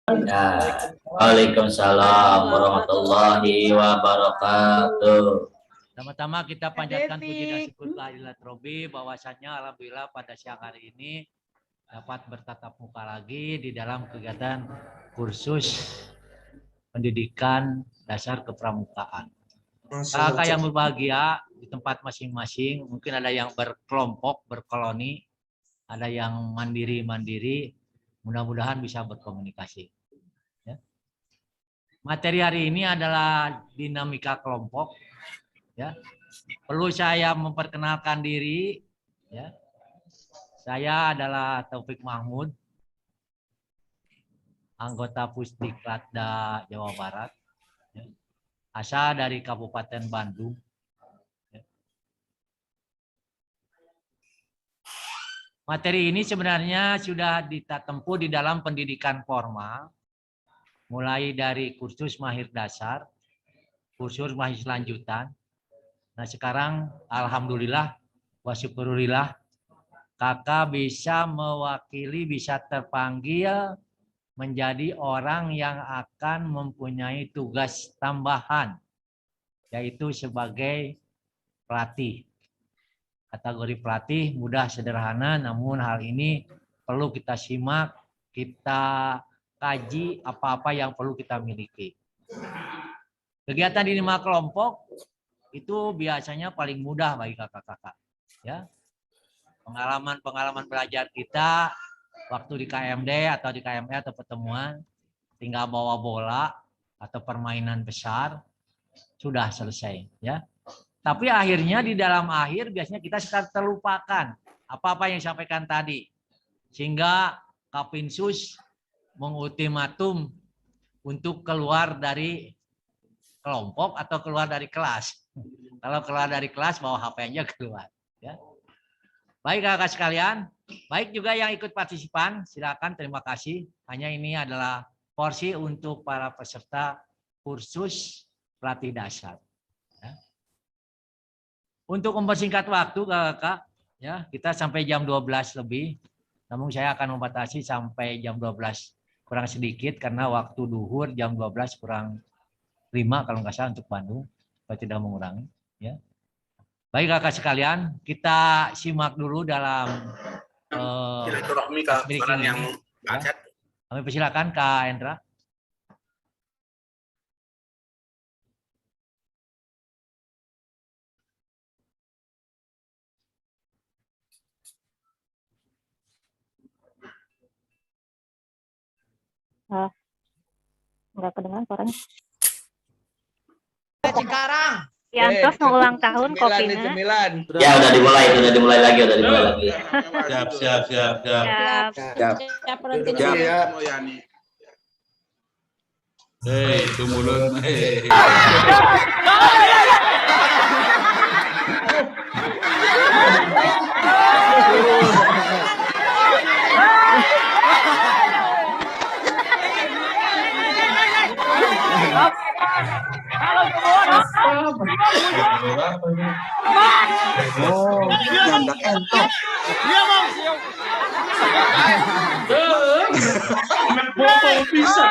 Ya, Waalaikumsalam warahmatullahi wabarakatuh. Pertama-tama kita panjatkan puji dan syukur kehadirat Robi bahwasannya alhamdulillah pada siang hari ini dapat bertatap muka lagi di dalam kegiatan kursus pendidikan dasar kepramukaan. Kakak yang berbahagia di tempat masing-masing, mungkin ada yang berkelompok, berkoloni, ada yang mandiri-mandiri, mudah-mudahan bisa berkomunikasi. Ya. Materi hari ini adalah dinamika kelompok. Ya, perlu saya memperkenalkan diri. Ya, saya adalah Taufik Mahmud, anggota Pusdiklatda Jawa Barat, ya, asal dari Kabupaten Bandung. Ya. Materi ini sebenarnya sudah ditempuh di dalam pendidikan formal, mulai dari kursus mahir dasar, kursus mahir lanjutan. Nah sekarang alhamdulillah wa syukurillah kakak bisa mewakili, bisa terpanggil menjadi orang yang akan mempunyai tugas tambahan, yaitu sebagai pelatih. Kategori pelatih mudah sederhana, namun hal ini perlu kita simak, kita kaji apa-apa yang perlu kita miliki. Kegiatan di 5 kelompok itu biasanya paling mudah bagi kakak-kakak. Ya, pengalaman belajar kita waktu di KMD atau di KME atau pertemuan, tinggal bawa bola atau permainan besar sudah selesai. Ya, tapi akhirnya di dalam akhir biasanya kita suka terlupakan apa-apa yang disampaikan tadi, sehingga Kapinsus mengultimatum untuk keluar dari kelompok atau keluar dari kelas. Kalau keluar dari kelas bawa HP-nya keluar. Ya. Baik kakak sekalian, baik juga yang ikut partisipan, silakan, terima kasih. Hanya ini adalah porsi untuk para peserta kursus pelatih dasar. Ya. Untuk mempersingkat waktu kakak, ya kita sampai jam 12 lebih. Namun saya akan membatasi sampai jam 12 kurang sedikit karena waktu duhur jam 12 kurang 5 kalau nggak salah untuk Bandung, supaya tidak mengurangi. Ya. Baik kakak sekalian, kita simak dulu dalam silaturahmi ke orang yang ya. Kami persilakan Kak Hendra. Nggak kedengeran suaranya. Cikarang. Yantos mau ulang tahun kopinya. Ya udah dimulai lagi. Siap. Hei, itu mulut. Jandak entok. Iya bang. Botol bisa.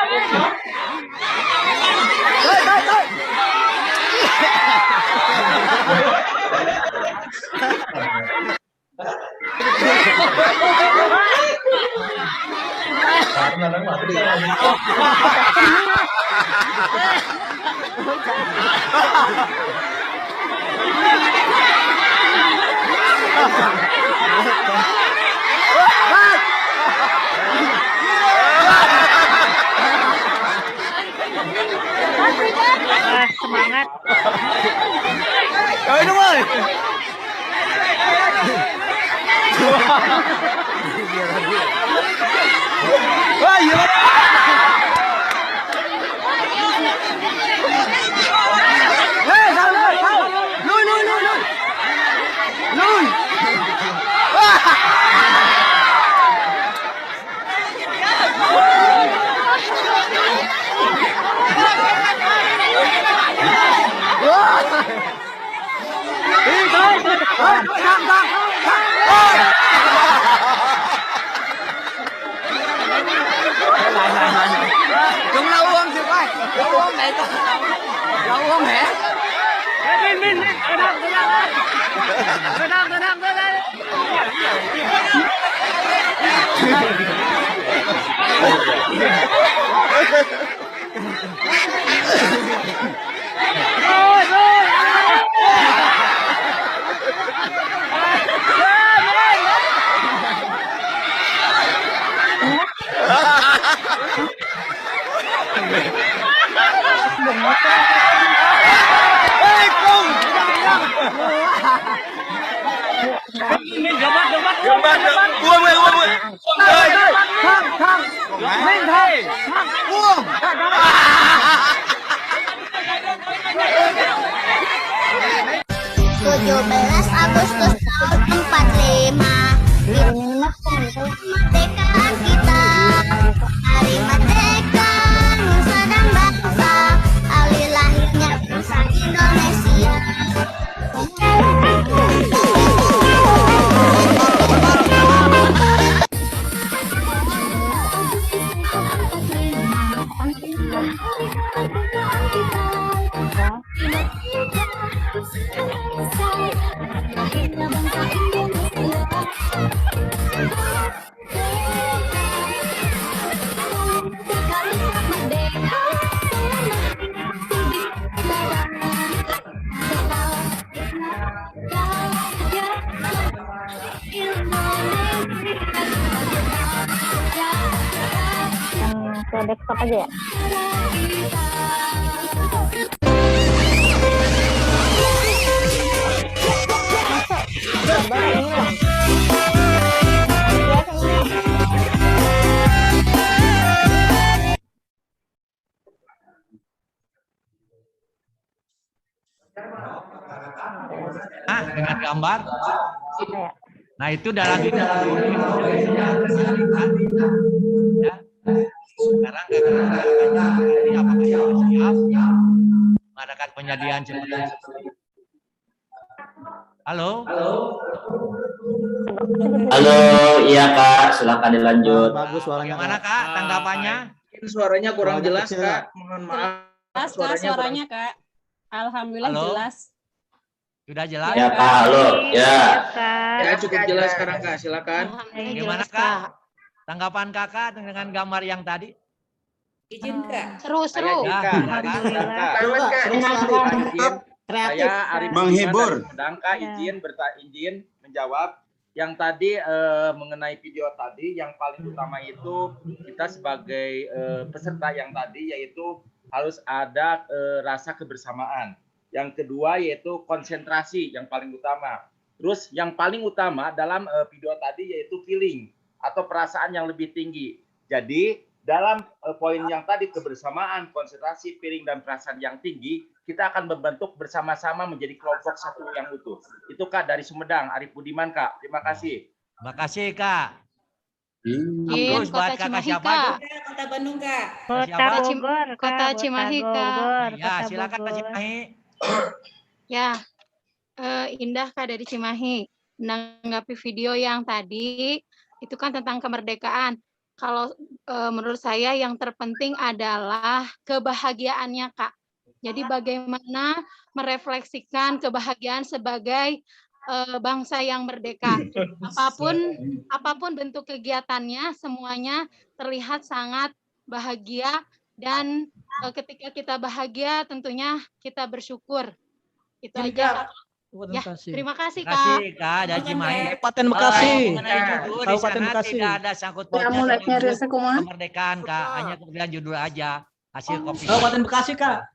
Semangat. Kau itu boy. Wah, iya. Jumlah uang sih, Pak. Jumlah uang naik. Jumlah uang ya. Min. Tenang. Tujuh belas Agustus tahun 45 kemerdekaan kita, hari merdeka nusa dan bangsa, hari lahirnya bangsa Indonesia. Ke desktop aja ya. Gambar ini lah. Dengan gambar. Ya. Nah, itu dalam ya. Sekarang ini apakah sudah siap mengadakan penyediaan seperti itu? Halo, iya Kak, silakan dilanjut. Bagus suaranya. Gimana Kak tanggapannya? Suaranya kurang jelas, Kak. Mohon maaf. Jelas Kak suaranya Kak. Alhamdulillah Halo? jelas. Sudah jelas? Ya Kak, halo. Ya. Ya, cukup jelas sekarang, Kak. Silakan. Gimana Kak? Tanggapan Kakak dengan gambar yang tadi? Izin Kak. Seru. Ya, Saya Arif Menghibur. Sedangkan izin menjawab yang tadi mengenai video tadi. Yang paling utama itu kita sebagai peserta yang tadi yaitu harus ada rasa kebersamaan. Yang kedua yaitu konsentrasi yang paling utama. Terus yang paling utama dalam video tadi yaitu feeling atau perasaan yang lebih tinggi. Jadi dalam poin yang tadi kebersamaan, konsentrasi, feeling dan perasaan yang tinggi, kita akan membentuk bersama-sama menjadi kelompok satu yang utuh. Itu Kak dari Sumedang, Arif Budiman Kak. Terima kasih. Terima kasih Kak. Terus buat Kakak siapa itu? Kota Bandung Kak. Kota Bogor, Kak. Kota Cimahi, Kak. Ya, silakan Kak Cimahi. Ya, Indah Kak dari Cimahi. Menanggapi video yang tadi, itu kan tentang kemerdekaan. Kalau menurut saya yang terpenting adalah kebahagiaannya Kak. Jadi bagaimana merefleksikan kebahagiaan sebagai bangsa yang merdeka. Apapun bentuk kegiatannya, semuanya terlihat sangat bahagia dan ketika kita bahagia tentunya kita bersyukur. Itu aja Kak. Ya, terima kasih Terima kasih Kak. Kak dari Cimahi. Kabupaten Bekasi. Mengenai judul di Kabupaten sana Bekasi. tidak ada sangkut pautnya kemerdekaan Kak, hanya kemudian judul aja hasil kopi. Kabupaten Bekasi, Kak.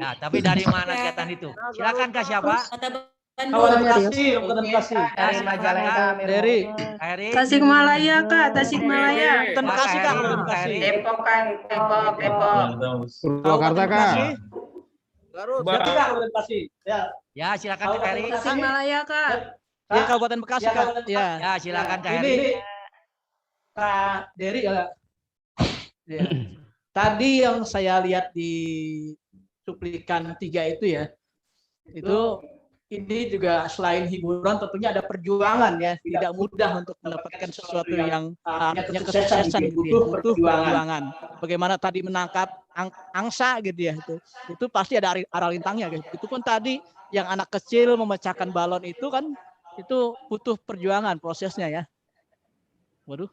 Nah, tapi dari mana kegiatan itu? Silakan Kak siapa? Kabupaten Bekasi, Kabupaten Bekasi. Dari Majalengka. Dari Heri. Tasikmalaya Kak, Tasikmalaya. Kabupaten Bekasi, Kak. Kabupaten Bekasi. Depok Kak, Depok. Purwakarta, Kak. Garut. Berarti Kak, Kabupaten Bekasi. Ya. Ya, silakan Kak Heri. Tasikmalaya Kak. Ya, Kabupaten Bekasi, Kak. Ya. Ya, silakan Kak Ini Heri. Kak Dery ya. Ya. Tadi yang saya lihat di cuplikan 3 itu ya, itu ini juga selain hiburan tentunya ada perjuangan ya, tidak mudah untuk mendapatkan sesuatu yang artinya kesuksesan gitu ya, butuh perjuangan. Bagaimana tadi menangkap angsa gitu ya, itu pasti ada arah lintangnya guys. Itu pun tadi yang anak kecil memecahkan balon itu kan itu butuh perjuangan prosesnya ya. Waduh.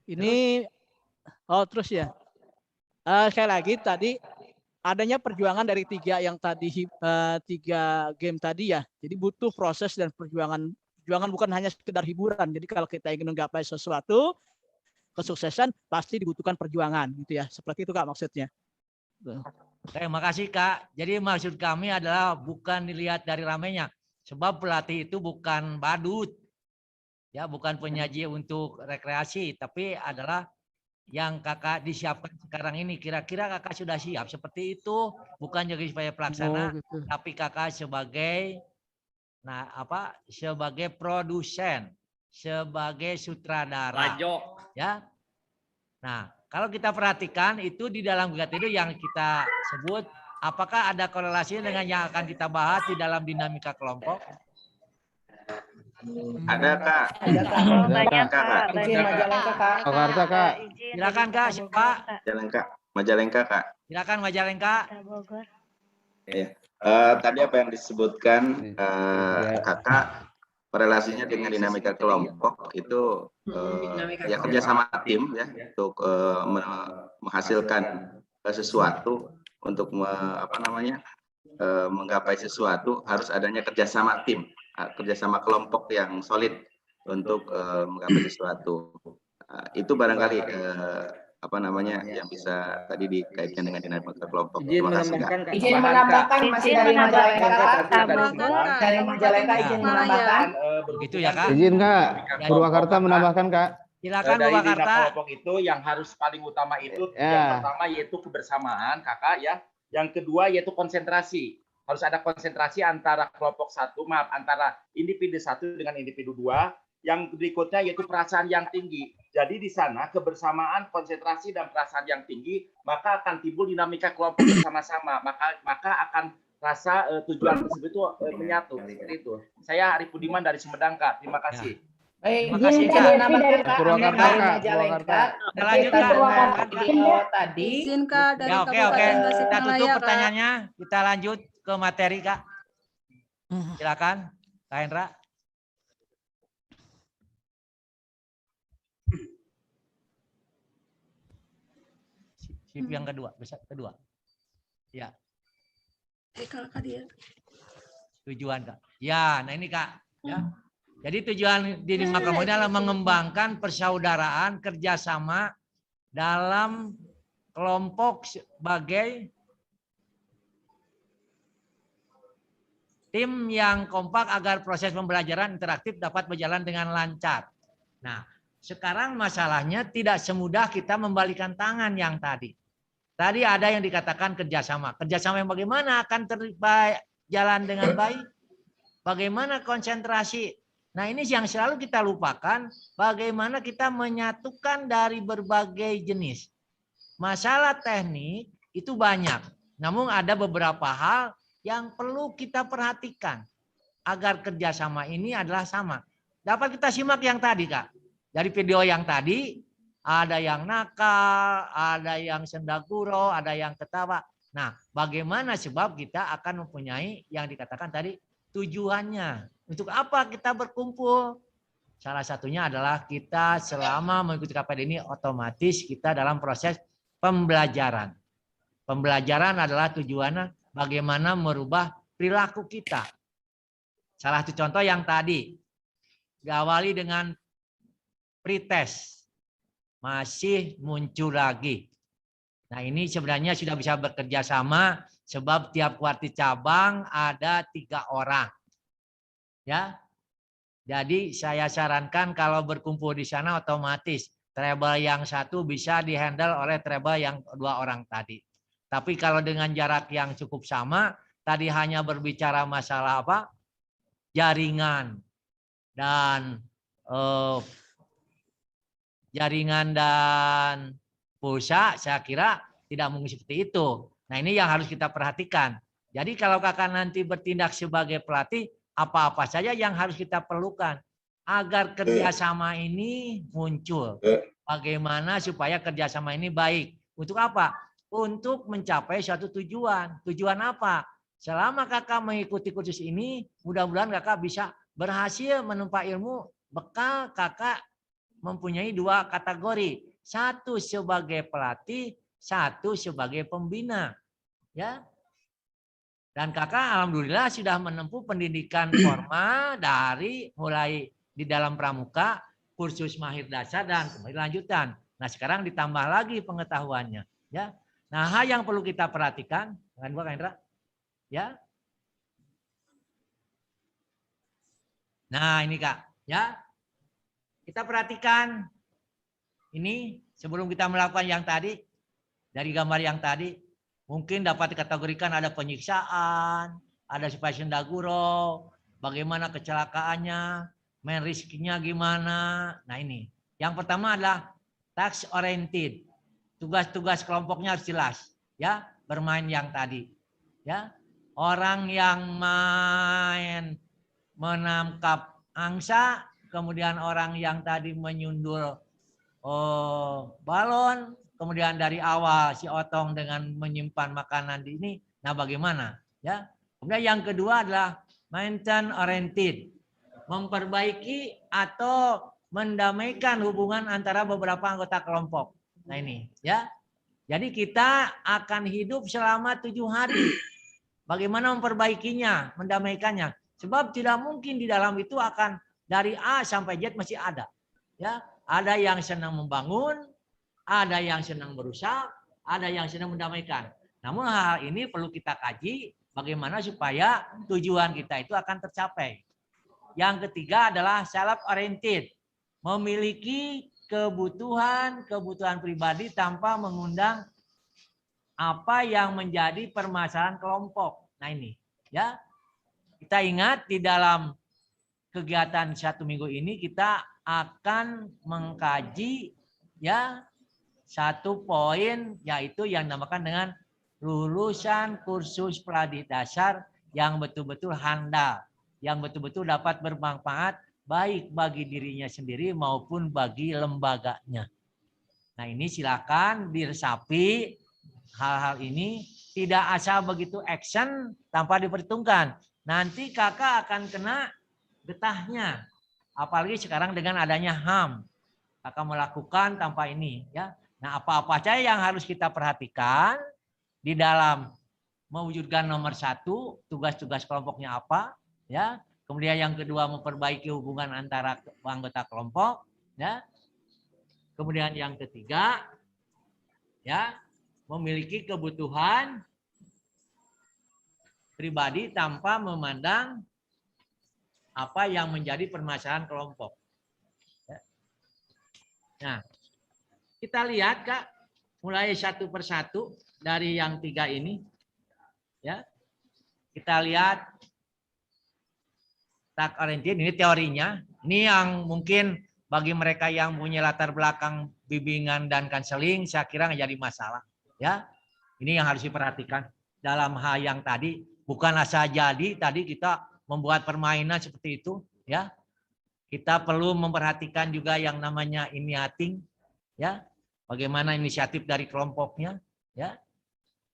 Ini terus ya. Sekali lagi tadi adanya perjuangan dari tiga game tadi ya. Jadi butuh proses dan perjuangan bukan hanya sekedar hiburan. Jadi kalau kita ingin menggapai sesuatu kesuksesan pasti dibutuhkan perjuangan gitu ya. Seperti itu Kak maksudnya. Terima kasih Kak. Jadi maksud kami adalah bukan dilihat dari ramainya. Sebab pelatih itu bukan badut. Ya, bukan penyaji untuk rekreasi, tapi adalah yang Kakak disiapkan sekarang ini. Kira-kira Kakak sudah siap seperti itu, bukan jadi sebagai pelaksana, gitu. tapi Kakak sebagai sebagai produsen, sebagai sutradara. Ya. Nah, kalau kita perhatikan itu di dalam kegiatan itu yang kita sebut, apakah ada korelasi dengan yang akan kita bahas di dalam dinamika kelompok? Ada Kak. Banyak Kak. Izin Majalengka Kak. Jakarta Kak. Silakan Kak, siapa? Majalengka Kak. Silakan Majalengka. Bogor. Iya. Tadi apa yang disebutkan Kakak korelasinya dengan dinamika kelompok itu ya kerjasama tim ya untuk menghasilkan sesuatu untuk menggapai sesuatu harus adanya kerjasama tim, kerjasama kelompok yang solid untuk menggapai sesuatu. Itu barangkali yang bisa tadi dikaitkan dengan dinamika kelompok. Terima kasih Kak. Izin menambahkan masih dari Majalengka Kak. Dari Majalengka izin menambahkan. Begitu ya Kak. Izin Kak. Purwakarta menambahkan Kak. Silakan dari Purwakarta. dinamika kelompok itu yang harus paling utama itu yang pertama yaitu kebersamaan Kakak ya. Yang kedua yaitu konsentrasi. Harus ada konsentrasi antara kelompok antara individu satu dengan individu dua. Yang berikutnya yaitu perasaan yang tinggi. Jadi di sana kebersamaan, konsentrasi dan perasaan yang tinggi, maka akan timbul dinamika kelompok bersama-sama. Maka akan rasa tujuan tersebut itu menyatu. Seperti itu. Saya Arif Budiman dari Sumedang Kak. Terima kasih. Terima kasih Kak. Purwakarta Kak. Tadi. Izin Kak dari Ya, oke. Kita tutup pertanyaannya. Kita lanjut ke materi Kak. Silakan Kak Hendra. Shift yang kedua. Ya. Tujuan Kak. Ya, nah ini Kak. Ya. Jadi tujuan dinamika kelompok ini adalah mengembangkan persaudaraan kerjasama dalam kelompok sebagai tim yang kompak agar proses pembelajaran interaktif dapat berjalan dengan lancar. Nah, sekarang masalahnya tidak semudah kita membalikan tangan yang tadi. Tadi ada yang dikatakan kerjasama. Kerjasama yang bagaimana akan jalan dengan baik? Bagaimana konsentrasi? Nah ini yang selalu kita lupakan. Bagaimana kita menyatukan dari berbagai jenis. Masalah teknik itu banyak. Namun ada beberapa hal yang perlu kita perhatikan. Agar kerjasama ini adalah sama. Dapat kita simak yang tadi Kak. Dari video yang tadi. Ada yang nakal, ada yang sendaguro, ada yang ketawa. Nah, bagaimana sebab kita akan mempunyai yang dikatakan tadi tujuannya. Untuk apa kita berkumpul? Salah satunya adalah kita selama mengikuti KPD ini otomatis kita dalam proses pembelajaran. Pembelajaran adalah tujuannya bagaimana merubah perilaku kita. Salah satu contoh yang tadi diawali dengan pretest. Masih muncul lagi. Nah ini sebenarnya sudah bisa bekerja sama sebab tiap kuarti cabang ada 3 orang. Ya, jadi saya sarankan kalau berkumpul di sana otomatis treble yang satu bisa dihandle oleh treble yang 2 orang tadi. Tapi kalau dengan jarak yang cukup sama, tadi hanya berbicara masalah apa? Jaringan dan pulsa, saya kira tidak mungkin seperti itu. Nah ini yang harus kita perhatikan. Jadi kalau kakak nanti bertindak sebagai pelatih, apa-apa saja yang harus kita perlukan agar kerjasama ini muncul. Bagaimana supaya kerjasama ini baik? Untuk apa? Untuk mencapai suatu tujuan. Tujuan apa? Selama kakak mengikuti kursus ini, mudah-mudahan kakak bisa berhasil menempa ilmu. Bekal kakak mempunyai 2 kategori. 1 sebagai pelatih, 1 sebagai pembina. Ya. Dan kakak alhamdulillah sudah menempuh pendidikan formal dari mulai di dalam pramuka, kursus mahir dasar dan kemudian lanjutan. Nah, sekarang ditambah lagi pengetahuannya, ya. Nah, hal yang perlu kita perhatikan, dengan gua Kak Indra, ya. Nah, ini Kak, ya. Kita perhatikan ini sebelum kita melakukan yang tadi, dari gambar yang tadi, mungkin dapat dikategorikan ada penyiksaan, ada spasiun daguro, bagaimana kecelakaannya, main risknya gimana. Nah ini, yang pertama adalah task oriented. Tugas-tugas kelompoknya harus jelas, ya, bermain yang tadi, ya. Orang yang main menangkap angsa, kemudian orang yang tadi menyundul balon, kemudian dari awal si Otong dengan menyimpan makanan di ini. Nah, bagaimana? Ya. Kemudian yang kedua adalah maintain oriented, memperbaiki atau mendamaikan hubungan antara beberapa anggota kelompok. Nah ini, ya. Jadi kita akan hidup selama 7 hari. Bagaimana memperbaikinya, mendamaikannya? Sebab tidak mungkin di dalam itu akan dari A sampai Z masih ada. Ya, ada yang senang membangun, ada yang senang berusaha, ada yang senang mendamaikan. Namun hal ini perlu kita kaji bagaimana supaya tujuan kita itu akan tercapai. Yang ketiga adalah self oriented, memiliki kebutuhan pribadi tanpa mengundang apa yang menjadi permasalahan kelompok. Nah ini, ya. Kita ingat di dalam kegiatan 1 minggu ini kita akan mengkaji, ya, 1 poin, yaitu yang dinamakan dengan lulusan kursus pelatih dasar yang betul-betul handal, yang betul-betul dapat bermanfaat baik bagi dirinya sendiri maupun bagi lembaganya. Nah ini silakan diresapi hal-hal ini, tidak asal begitu action tanpa diperhitungkan. Nanti kakak akan kena getahnya, apalagi sekarang dengan adanya HAM, kakak melakukan tanpa ini, ya. Nah apa-apa saja yang harus kita perhatikan di dalam mewujudkan nomor 1, tugas-tugas kelompoknya apa, ya. Kemudian yang kedua memperbaiki hubungan antara anggota kelompok, ya. Kemudian yang ketiga, ya, memiliki kebutuhan pribadi tanpa memandang apa yang menjadi permasalahan kelompok. Ya. Nah, kita lihat Kak, mulai 1 persatu dari yang 3 ini, ya. Kita lihat task oriented, ini teorinya. Ini yang mungkin bagi mereka yang punya latar belakang bimbingan dan konseling, saya kira nggak jadi masalah. Ya, ini yang harus diperhatikan dalam hal yang tadi. Bukan asal jadi tadi kita membuat permainan seperti itu. Ya, kita perlu memperhatikan juga yang namanya initiating. Ya, bagaimana inisiatif dari kelompoknya. Ya,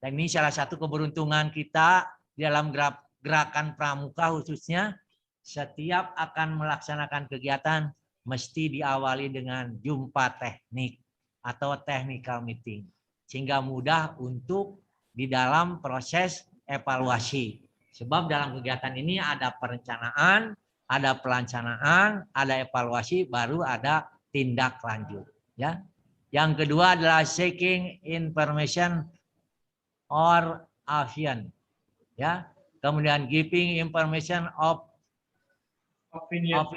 dan ini salah satu keberuntungan kita dalam gerakan pramuka khususnya. Setiap akan melaksanakan kegiatan mesti diawali dengan jumpa teknik atau technical meeting. Sehingga mudah untuk di dalam proses evaluasi. Sebab dalam kegiatan ini ada perencanaan, ada perencanaan, ada evaluasi, baru ada tindak lanjut. Ya. Yang kedua adalah seeking information or action. Ya. Kemudian giving information of opinion.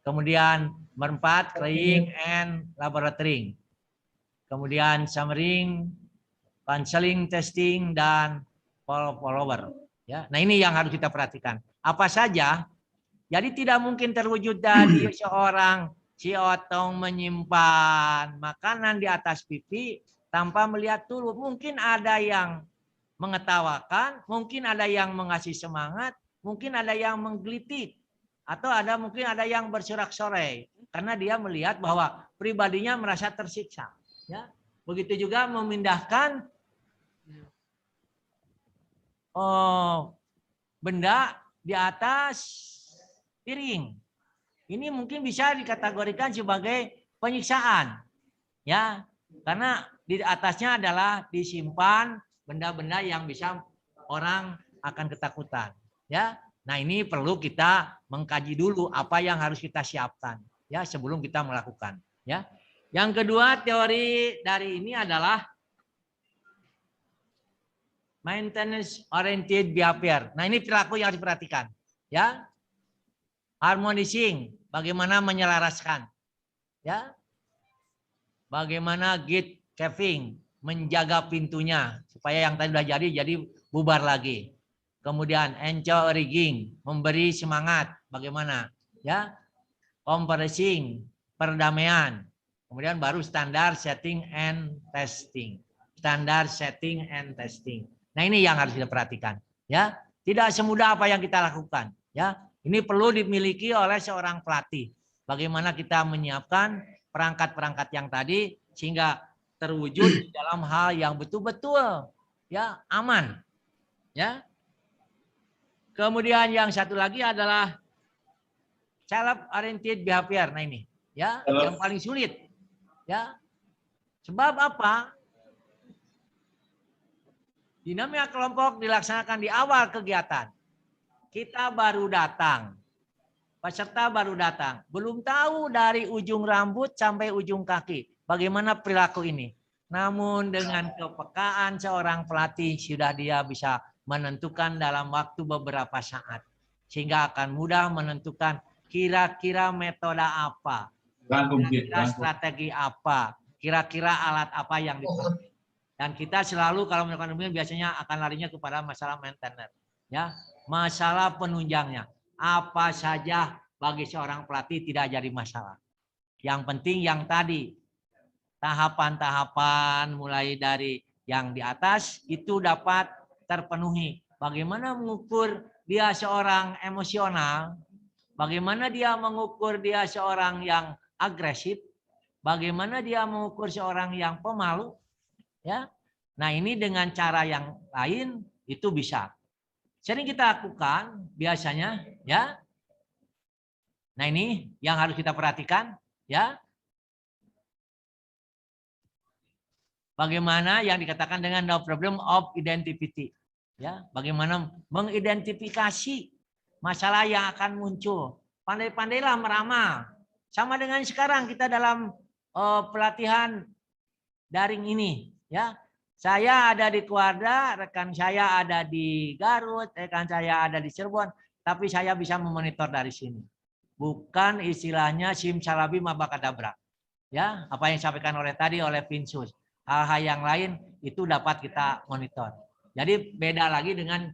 Kemudian berempat, cleaning and laboratory. Kemudian summary, counseling, testing, dan follower. Ya, nah ini yang harus kita perhatikan. Apa saja? Jadi tidak mungkin terwujud dari seorang si Otong menyimpan makanan di atas pipi tanpa melihat dulu. Mungkin ada yang mengetawakan, mungkin ada yang mengasih semangat, mungkin ada yang menggelitik, atau mungkin ada yang bersorak-sorai karena dia melihat bahwa pribadinya merasa tersiksa. Ya, begitu juga memindahkan benda di atas piring. Ini mungkin bisa dikategorikan sebagai penyiksaan, ya, karena di atasnya adalah disimpan benda-benda yang bisa orang akan ketakutan, ya. Nah, ini perlu kita mengkaji dulu apa yang harus kita siapkan, ya, sebelum kita melakukan, ya. Yang kedua, teori dari ini adalah maintenance oriented behavior. Nah, ini perilaku yang harus diperhatikan, ya. Harmonizing, bagaimana menyelaraskan, ya. Bagaimana gate keeping, menjaga pintunya supaya yang tadi sudah jadi bubar lagi. Kemudian encouraging, memberi semangat, bagaimana, ya. Compressing, perdamaian. Kemudian baru standar setting and testing. Standar setting and testing. Nah, ini yang harus kita perhatikan, ya. Tidak semudah apa yang kita lakukan, ya. Ini perlu dimiliki oleh seorang pelatih. Bagaimana kita menyiapkan perangkat-perangkat yang tadi sehingga terwujud dalam hal yang betul-betul, ya, aman, ya. Kemudian yang satu lagi adalah self oriented behavior. Nah, ini, ya, yang paling sulit, ya. Sebab apa? Dinamika kelompok dilaksanakan di awal kegiatan. Kita baru datang, peserta baru datang, belum tahu dari ujung rambut sampai ujung kaki bagaimana perilaku ini. Namun dengan kepekaan seorang pelatih sudah dia bisa menentukan dalam waktu beberapa saat. Sehingga akan mudah menentukan kira-kira metode apa, kira-kira strategi apa, kira-kira alat apa yang dipakai. Dan kita selalu kalau melakukan demikian biasanya akan larinya kepada masalah maintenance, ya, masalah penunjangnya. Apa saja bagi seorang pelatih tidak jadi masalah. Yang penting yang tadi tahapan-tahapan mulai dari yang di atas itu dapat terpenuhi. Bagaimana mengukur dia seorang emosional, bagaimana dia mengukur dia seorang yang agresif, bagaimana dia mengukur seorang yang pemalu, ya. Nah, ini dengan cara yang lain itu bisa. Sering kita lakukan biasanya, ya. Nah, ini yang harus kita perhatikan, ya. Bagaimana yang dikatakan dengan the problem of identity, ya. Bagaimana mengidentifikasi masalah yang akan muncul. Pandai-pandailah meramal. Sama dengan sekarang kita dalam pelatihan daring ini, ya. Saya ada di Kuarda, rekan saya ada di Garut, rekan saya ada di Cirebon, tapi saya bisa memonitor dari sini. Bukan istilahnya simsalabim abakadabra. Ya, apa yang disampaikan tadi oleh Pinsus. Hal-hal yang lain itu dapat kita monitor. Jadi beda lagi dengan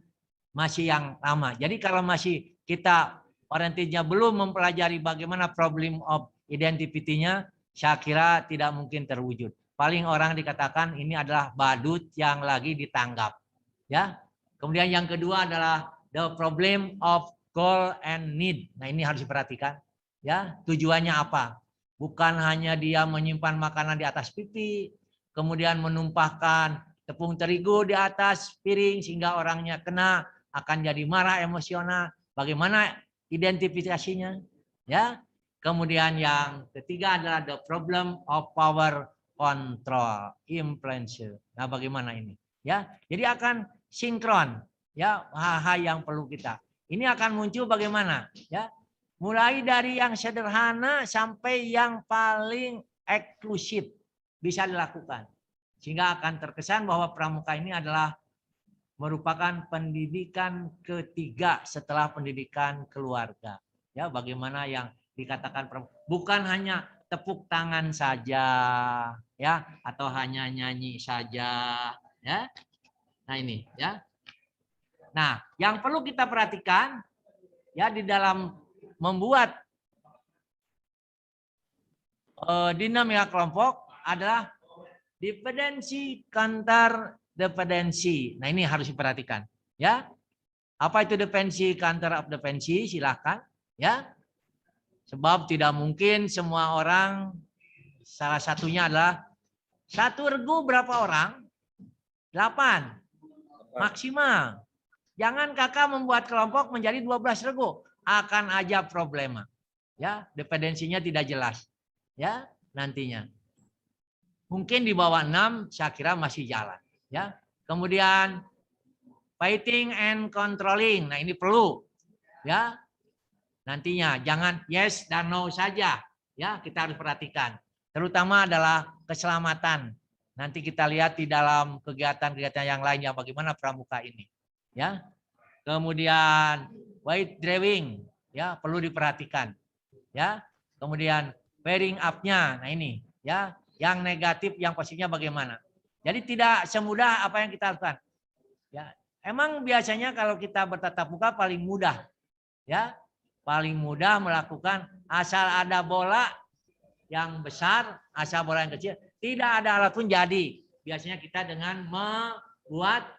masih yang lama. Jadi kalau masih kita orientasinya belum mempelajari bagaimana problem of identity-nya, saya kira tidak mungkin terwujud. Paling orang dikatakan ini adalah badut yang lagi ditanggap. Ya. Kemudian yang kedua adalah the problem of goal and need. Nah, ini harus diperhatikan. Ya, tujuannya apa? Bukan hanya dia menyimpan makanan di atas pipi, kemudian menumpahkan tepung terigu di atas piring sehingga orangnya kena, akan jadi marah, emosional. Bagaimana identifikasinya? Ya. Kemudian yang ketiga adalah the problem of power control, influence. Nah, bagaimana ini? Ya, jadi akan sinkron. Ya, hal-hal yang perlu kita. Ini akan muncul bagaimana? Ya, mulai dari yang sederhana sampai yang paling eksklusif bisa dilakukan. Sehingga akan terkesan bahwa pramuka ini adalah merupakan pendidikan ketiga setelah pendidikan keluarga. Ya, bagaimana yang dikatakan bukan hanya tepuk tangan saja, ya, atau hanya nyanyi saja, ya. Nah, ini, ya. Nah, yang perlu kita perhatikan, ya, di dalam membuat dinamika kelompok adalah dependensi counter dependensi. Nah, ini harus diperhatikan, ya. Apa itu dependensi, counter of dependensi? Silakan, ya. Sebab tidak mungkin semua orang, salah satunya adalah satu regu berapa orang? 8 maksimal. Jangan kakak membuat kelompok menjadi 12 regu, akan aja problema. Ya, dependensinya tidak jelas. Ya, nantinya. Mungkin di bawah 6 saya kira masih jalan, ya. Kemudian fighting and controlling. Nah, ini perlu, ya. Nantinya jangan yes dan no saja, ya, kita harus perhatikan. Terutama adalah keselamatan. Nanti kita lihat di dalam kegiatan-kegiatan yang lainnya bagaimana pramuka ini, ya. Kemudian weight driving, ya, perlu diperhatikan, ya. Kemudian pairing up-nya, nah ini, ya, yang negatif, yang positifnya bagaimana. Jadi tidak semudah apa yang kita lakukan, ya. Emang biasanya kalau kita bertatap muka paling mudah, ya. Paling mudah melakukan asal ada bola yang besar, asal bola yang kecil, tidak ada alat pun jadi. Biasanya kita dengan membuat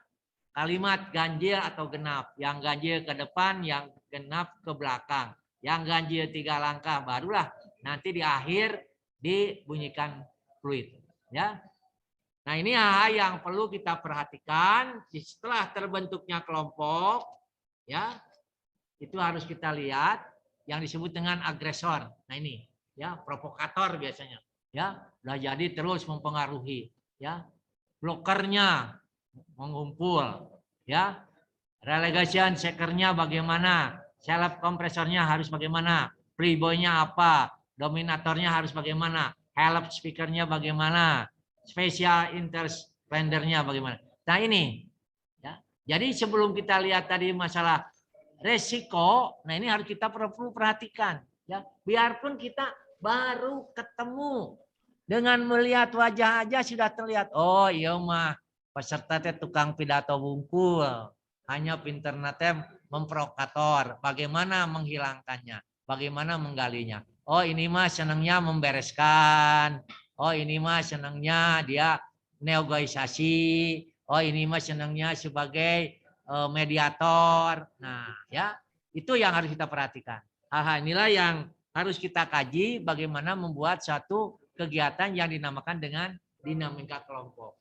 kalimat ganjil atau genap. Yang ganjil ke depan, yang genap ke belakang. Yang ganjil 3 langkah, barulah nanti di akhir dibunyikan fluid. Ya. Nah, ini hal yang perlu kita perhatikan setelah terbentuknya kelompok, ya. Itu harus kita lihat yang disebut dengan agresor. Nah, ini, ya, provokator biasanya, ya, udah jadi terus mempengaruhi, ya. Blokernya mengumpul, ya. Relegation shakernya bagaimana? Self kompresornya harus bagaimana? Playboy-nya apa? Dominatornya harus bagaimana? Help speaker-nya bagaimana? Special interest lender-nya bagaimana? Nah, ini, ya. Jadi sebelum kita lihat tadi masalah resiko, nah ini harus kita perlu perhatikan, ya. Biarpun kita baru ketemu, dengan melihat wajah aja sudah terlihat, oh iya mah peserta teh tukang pidato bungkul, hanya pinter nate memprovokator, bagaimana menghilangkannya, bagaimana menggalinya. Oh ini mah senangnya membereskan, oh ini mah senangnya dia negosiasi, oh ini mah senangnya sebagai mediator. Nah, ya, itu yang harus kita perhatikan. Hal-hal inilah yang harus kita kaji bagaimana membuat satu kegiatan yang dinamakan dengan dinamika kelompok.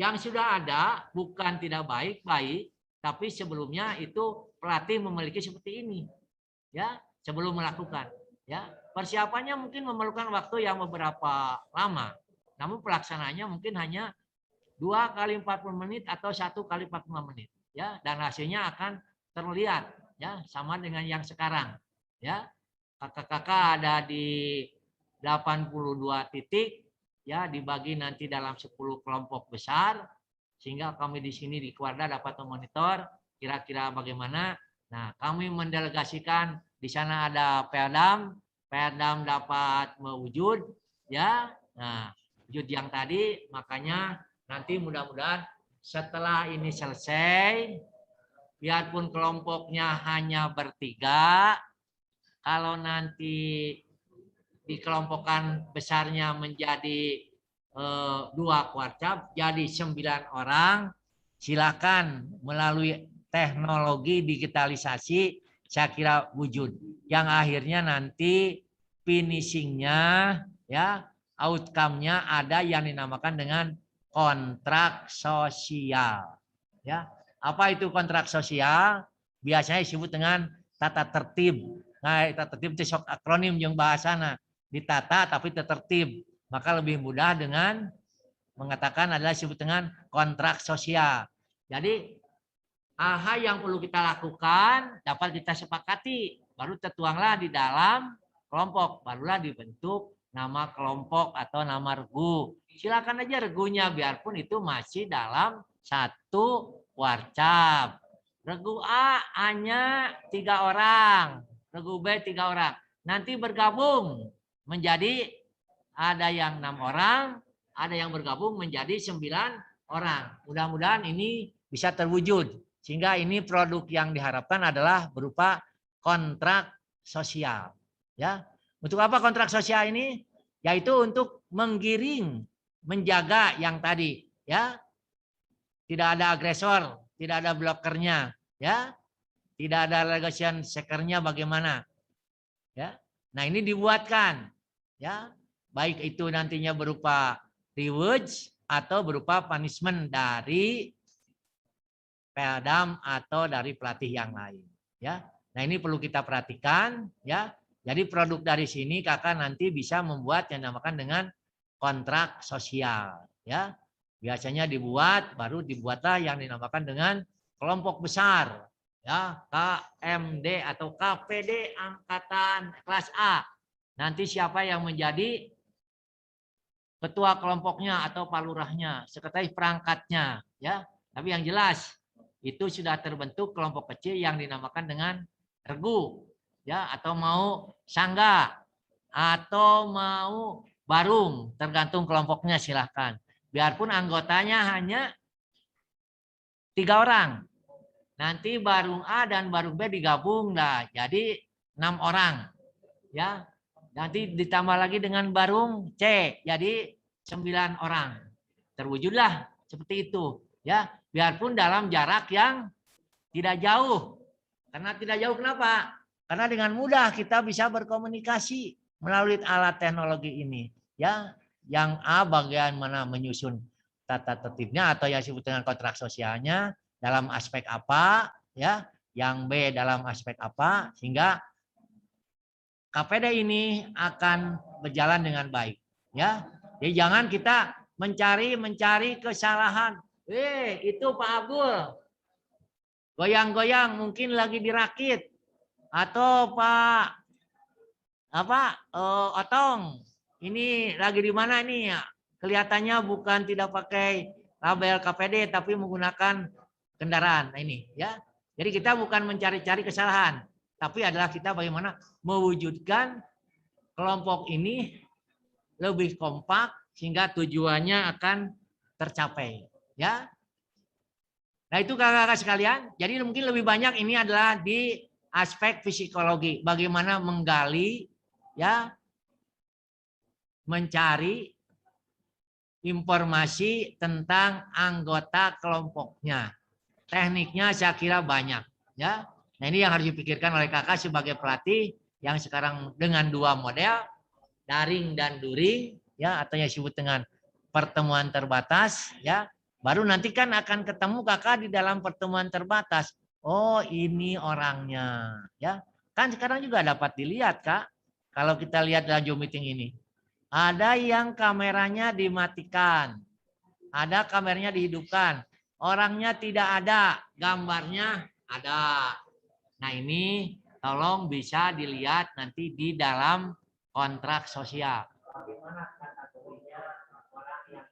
Yang sudah ada bukan tidak baik, tapi sebelumnya itu pelatih memiliki seperti ini. Ya, sebelum melakukan, ya. Persiapannya mungkin memerlukan waktu yang beberapa lama. Namun pelaksanaannya mungkin hanya 2 kali 40 menit atau 1 kali 45 menit. Ya, dan hasilnya akan terlihat, ya, sama dengan yang sekarang, ya. Kakak-kakak ada di 82 titik, ya, dibagi nanti dalam 10 kelompok besar, sehingga kami di sini di Kuarda dapat memonitor kira-kira bagaimana. Nah, kami mendelegasikan di sana ada Perdam dapat mewujud, ya. Nah, wujud yang tadi, makanya nanti mudah-mudahan setelah ini selesai, biarpun kelompoknya hanya bertiga, kalau nanti dikelompokkan besarnya menjadi 2 kuarcap, jadi 9 orang, silakan melalui teknologi digitalisasi, saya kira wujud. Yang akhirnya nanti finishingnya, ya, outcome-nya ada yang dinamakan dengan kontrak sosial, ya. Apa itu kontrak sosial? Biasanya disebut dengan tata tertib. Nah, tata tertib itu akronim yang bahasana, ditata tapi tertib. Maka lebih mudah dengan mengatakan adalah disebut dengan kontrak sosial. Jadi hal yang perlu kita lakukan dapat kita sepakati, baru tertuanglah di dalam kelompok, barulah dibentuk nama kelompok atau nama regu. Silakan aja regunya, biarpun itu masih dalam 1 warcap. Regu A hanya 3 orang, regu B 3 orang. Nanti bergabung menjadi ada yang 6 orang, ada yang bergabung menjadi 9 orang. Mudah-mudahan ini bisa terwujud. Sehingga ini produk yang diharapkan adalah berupa kontrak sosial. Ya. Untuk apa kontrak sosial ini? Yaitu untuk menggiring, menjaga yang tadi, ya, tidak ada agresor, tidak ada blokernya, ya. Tidak ada allegation seekernya bagaimana? Ya. Nah, ini dibuatkan, ya. Baik itu nantinya berupa rewards atau berupa punishment dari Paldam atau dari pelatih yang lain, ya. Nah, ini perlu kita perhatikan, ya. Jadi produk dari sini kakak nanti bisa membuat yang dinamakan dengan kontrak sosial, ya. Biasanya baru dibuatlah yang dinamakan dengan kelompok besar, ya, KMD atau KPD angkatan kelas A. Nanti siapa yang menjadi ketua kelompoknya atau palurahnya, sekretaris perangkatnya, ya. Tapi yang jelas itu sudah terbentuk kelompok kecil yang dinamakan dengan regu, ya, atau mau sangga atau mau barung, tergantung kelompoknya, silahkan. Biarpun anggotanya hanya 3 orang. Nanti barung A dan barung B digabung lah, jadi 6 orang, ya. Nanti ditambah lagi dengan barung C, jadi 9 orang. Terwujudlah seperti itu, ya. Biarpun dalam jarak yang tidak jauh. Karena tidak jauh kenapa? Karena dengan mudah kita bisa berkomunikasi melalui alat teknologi ini, ya. Yang A bagian mana menyusun tata tertibnya atau yang disebut dengan kontrak sosialnya dalam aspek apa, ya. Yang B dalam aspek apa, sehingga KPD ini akan berjalan dengan baik, ya. Jadi jangan kita mencari kesalahan. Itu Pak Abdul goyang-goyang mungkin lagi dirakit, atau Pak Otong ini lagi di mana nih ya? Kelihatannya bukan tidak pakai label KPD tapi menggunakan kendaraan. Nah, ini, ya. Jadi kita bukan mencari-cari kesalahan, tapi adalah kita bagaimana mewujudkan kelompok ini lebih kompak sehingga tujuannya akan tercapai, ya. Nah, itu kakak-kakak sekalian. Jadi mungkin lebih banyak ini adalah di aspek psikologi, bagaimana menggali, ya, mencari informasi tentang anggota kelompoknya. Tekniknya saya kira banyak, ya. Nah, ini yang harus dipikirkan oleh kakak sebagai pelatih yang sekarang dengan 2 model, daring dan luring, ya, atau yang disebut dengan pertemuan terbatas, ya. Baru nanti kan akan ketemu kakak di dalam pertemuan terbatas. Oh, ini orangnya, ya. Kan sekarang juga dapat dilihat, Kak. Kalau kita lihat dalam Zoom meeting ini. Ada yang kameranya dimatikan. Ada kameranya dihidupkan. Orangnya tidak ada, gambarnya ada. Nah, ini tolong bisa dilihat nanti di dalam kontrak sosial. Bagaimana kategorinya orang yang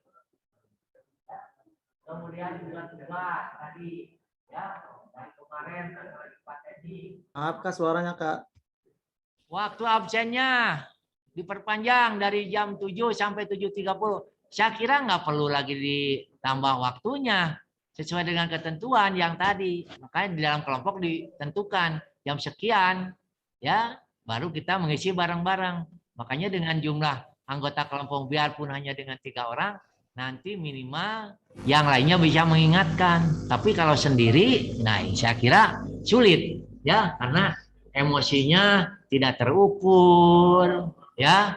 kemudian juga tugas tadi, ya, dari kemarin Pak Teddy. Maaf Kak, suaranya Kak. Waktu absennya diperpanjang dari jam 7 sampai 7.30. Saya kira nggak perlu lagi ditambah waktunya sesuai dengan ketentuan yang tadi. Makanya di dalam kelompok ditentukan jam sekian, ya, baru kita mengisi bareng-bareng. Makanya dengan jumlah anggota kelompok biarpun hanya dengan 3 orang, nanti minimal yang lainnya bisa mengingatkan. Tapi kalau sendiri, nah saya kira sulit, ya, karena emosinya tidak terukur, ya,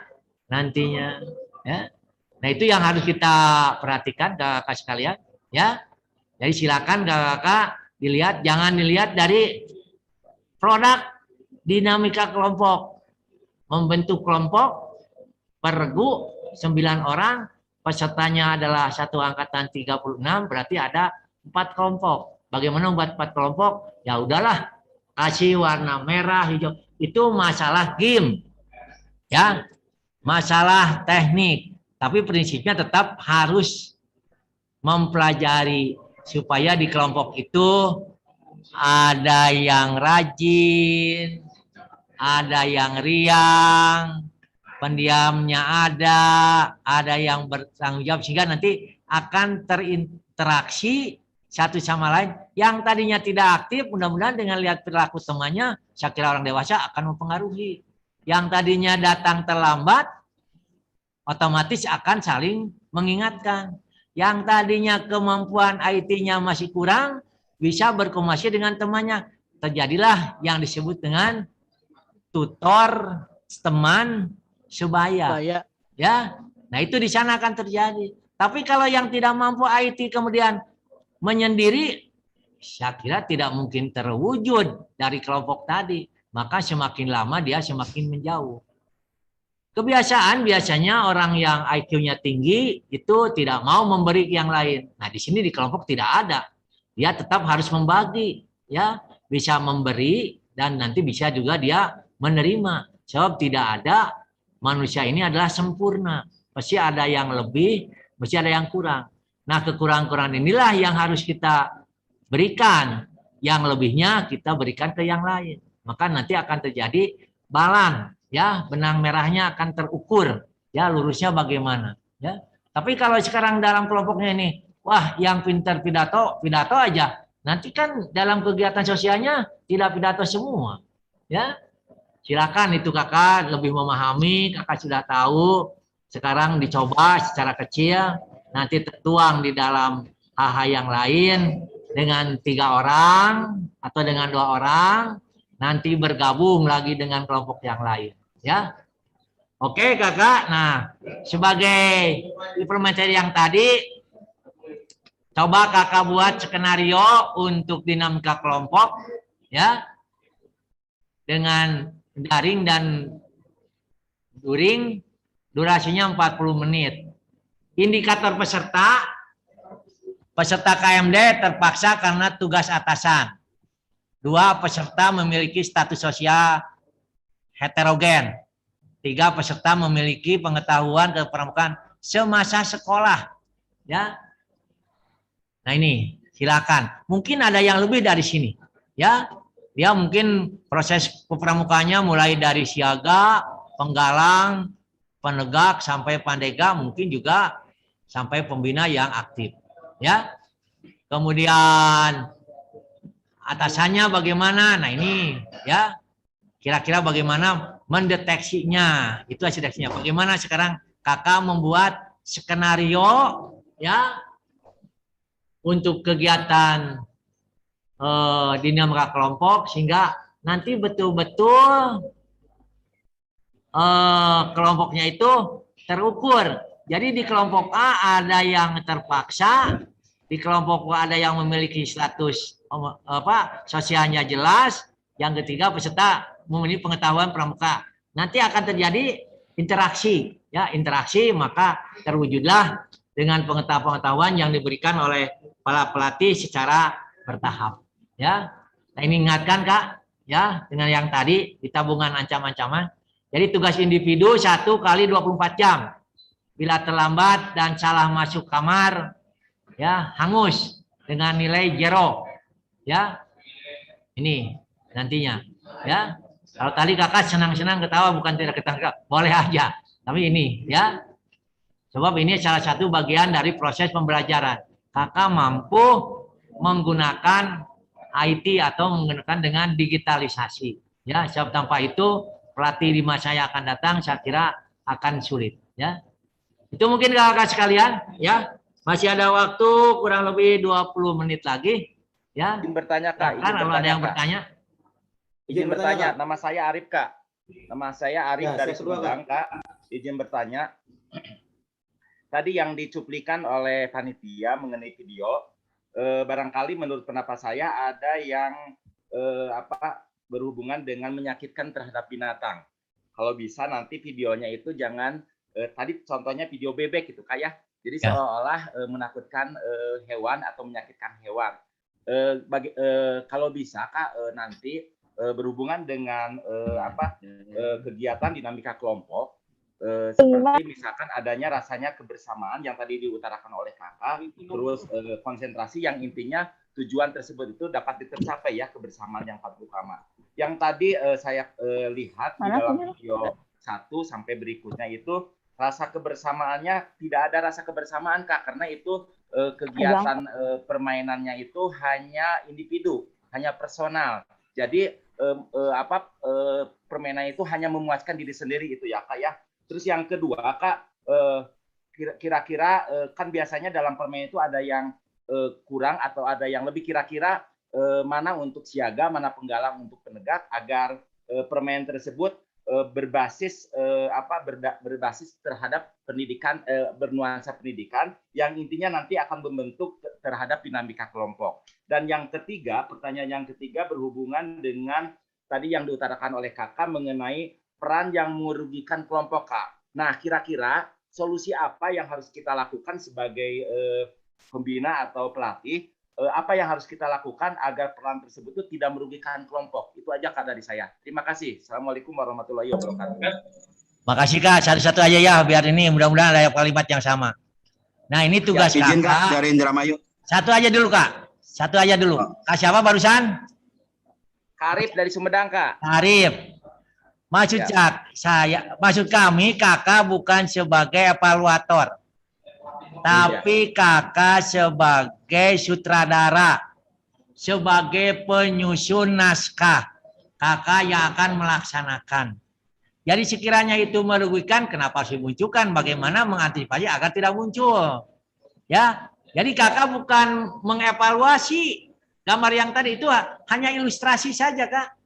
nantinya, ya. Nah, itu yang harus kita perhatikan kakak sekalian, ya. Jadi silakan kakak dilihat, jangan dilihat dari produk dinamika kelompok. Membentuk kelompok peregu 9 orang, pesertanya adalah satu angkatan 36, berarti ada 4 kelompok. Bagaimana membuat 4 kelompok? Ya udahlah, kasih warna merah, hijau. Itu masalah game, ya, masalah teknik. Tapi prinsipnya tetap harus mempelajari supaya di kelompok itu ada yang rajin, ada yang riang, pendiamnya ada yang bertanggung jawab, sehingga nanti akan terinteraksi satu sama lain. Yang tadinya tidak aktif, mudah-mudahan dengan lihat perilaku temannya, saya kira orang dewasa akan mempengaruhi. Yang tadinya datang terlambat, otomatis akan saling mengingatkan. yang tadinya kemampuan IT-nya masih kurang, bisa berkomunikasi dengan temannya. Terjadilah yang disebut dengan tutor teman sebaya. Ya, nah itu di sana akan terjadi. Tapi kalau yang tidak mampu IT kemudian menyendiri, saya kira tidak mungkin terwujud dari kelompok tadi. Maka semakin lama dia semakin menjauh. Kebiasaan biasanya orang yang IQ-nya tinggi itu tidak mau memberi yang lain. Nah di sini di kelompok tidak ada. Dia tetap harus membagi, ya, bisa memberi dan nanti bisa juga dia menerima. Sebab tidak ada manusia ini adalah sempurna. Pasti ada yang lebih, mesti ada yang kurang. Nah kekurangan-kekurangan inilah yang harus kita berikan. Yang lebihnya kita berikan ke yang lain. Maka nanti akan terjadi balan, ya, benang merahnya akan terukur, ya, lurusnya bagaimana, ya. Tapi kalau sekarang dalam kelompoknya ini, wah, yang pintar pidato, pidato aja. Nanti kan dalam kegiatan sosialnya tidak pidato semua, ya. Silakan itu kakak lebih memahami, kakak sudah tahu. Sekarang dicoba secara kecil, nanti tertuang di dalam hal-hal yang lain dengan 3 orang atau dengan 2 orang. Nanti bergabung lagi dengan kelompok yang lain, ya. Oke kakak, nah sebagai implementasi yang tadi, coba kakak buat skenario untuk dinamika kelompok, ya, dengan daring dan luring, durasinya 40 menit. Indikator peserta KMD terpaksa karena tugas atasan. 2, peserta memiliki status sosial heterogen. 3, peserta memiliki pengetahuan kepramukaan semasa sekolah. Ya. Nah ini, silakan. Mungkin ada yang lebih dari sini. Ya, dia mungkin proses kepramukaannya mulai dari siaga, penggalang, penegak sampai pandega, mungkin juga sampai pembina yang aktif. Ya. Kemudian atasannya bagaimana? Nah ini, ya, kira-kira bagaimana mendeteksinya? Itu deteksinya. Bagaimana sekarang kakak membuat skenario, ya, untuk kegiatan dinamika kelompok sehingga nanti betul-betul kelompoknya itu terukur. Jadi di kelompok A ada yang terpaksa, di kelompok A ada yang memiliki status sosialnya jelas, yang ketiga peserta memiliki pengetahuan pramuka. Nanti akan terjadi interaksi, ya, interaksi, maka terwujudlah dengan pengetahuan yang diberikan oleh para pelatih secara bertahap, ya. Nah, ini ingatkan kak, ya, dengan yang tadi di tabungan ancam-ancaman. Jadi tugas individu 1 kali 24 jam. Bila terlambat dan salah masuk kamar, ya, hangus dengan nilai 0. Ya, ini nantinya, ya. Kalau tadi kakak senang-senang ketawa, bukan tidak ketawa, boleh aja. Tapi ini, ya, sebab ini salah satu bagian dari proses pembelajaran. Kakak mampu menggunakan IT atau menggunakan dengan digitalisasi. Ya, sebab tanpa itu pelatih di masa yang akan datang, saya kira akan sulit. Ya, itu mungkin kakak sekalian. Ya, masih ada waktu kurang lebih 20 menit lagi. Ya, izin bertanya kak. Kalau ada yang bertanya. Izin bertanya, nama saya Arif kak. Nama saya Arif dari Sumedang kak. Izin bertanya. Tadi yang dicuplikan oleh panitia mengenai video, barangkali menurut pendapat saya ada yang berhubungan dengan menyakitkan terhadap binatang. Kalau bisa nanti videonya itu jangan tadi contohnya video bebek gitu kak ya. Jadi seolah-olah menakutkan hewan atau menyakitkan hewan. Kalau bisa kak nanti berhubungan dengan kegiatan dinamika kelompok, seperti misalkan adanya rasanya kebersamaan yang tadi diutarakan oleh kakak, terus konsentrasi yang intinya tujuan tersebut itu dapat tercapai ya, kebersamaan yang paling utama. Yang tadi saya lihat di dalam video 1 sampai berikutnya itu rasa kebersamaannya tidak ada rasa kebersamaan kak, karena itu kegiatan permainannya itu hanya individu, hanya personal. Jadi permainan itu hanya memuaskan diri sendiri itu ya kak ya. Terus yang kedua kak, kira-kira kan biasanya dalam permen itu ada yang kurang atau ada yang lebih, kira-kira mana untuk siaga, mana penggalang untuk penegak, agar permen tersebut berbasis berbasis terhadap pendidikan, bernuansa pendidikan yang intinya nanti akan membentuk terhadap dinamika kelompok. Dan yang ketiga, pertanyaan yang ketiga berhubungan dengan tadi yang diutarakan oleh kakak mengenai peran yang merugikan kelompok, Kak. Nah, kira-kira solusi apa yang harus kita lakukan sebagai pembina atau pelatih? Apa yang harus kita lakukan agar peran tersebut itu tidak merugikan kelompok? Itu aja, Kak, dari saya. Terima kasih. Assalamualaikum warahmatullahi wabarakatuh. Makasih, Kak. Satu-satu aja ya, biar ini mudah-mudahan ada kalimat yang sama. Nah, ini tugas izin, kakak. Kak, dari Indramayu. Satu aja dulu, Kak. Satu aja dulu. Kak siapa barusan? Karif dari Sumedang, Kak. Karif. Maksud kami kakak bukan sebagai evaluator. Tapi kakak sebagai sutradara, sebagai penyusun naskah, kakak yang akan melaksanakan. Jadi sekiranya itu merugikan, kenapa harus dimunculkan? Bagaimana mengantisipasi agar tidak muncul? Ya, jadi kakak bukan mengevaluasi. Gambar yang tadi itu hanya ilustrasi saja, Kak.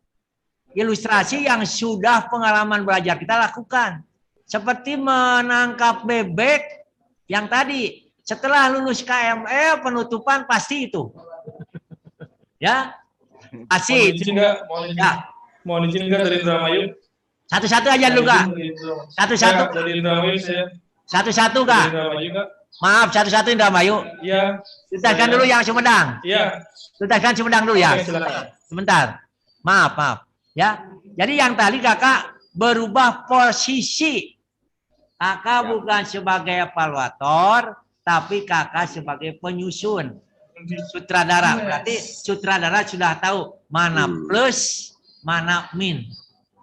Ilustrasi yang sudah pengalaman belajar kita lakukan. Seperti menangkap bebek. Yang tadi, setelah lulus KML, penutupan pasti itu. Ya, pasti. Mohon izin nggak dari Indramayu? Satu-satu aja dulu, Kak. Satu-satu. Dari Indramayu saya. Satu-satu, Kak. Maaf, satu-satu Indramayu. Iya. Tuntaskan dulu yang Sumedang. Iya. Tuntaskan Sumedang dulu ya. Oke, silakan. Sebentar. Maaf. Ya. Jadi yang tadi kakak berubah posisi. Kakak bukan sebagai evaluator, tapi kakak sebagai penyusun, sutradara. Berarti sutradara sudah tahu mana plus, mana min,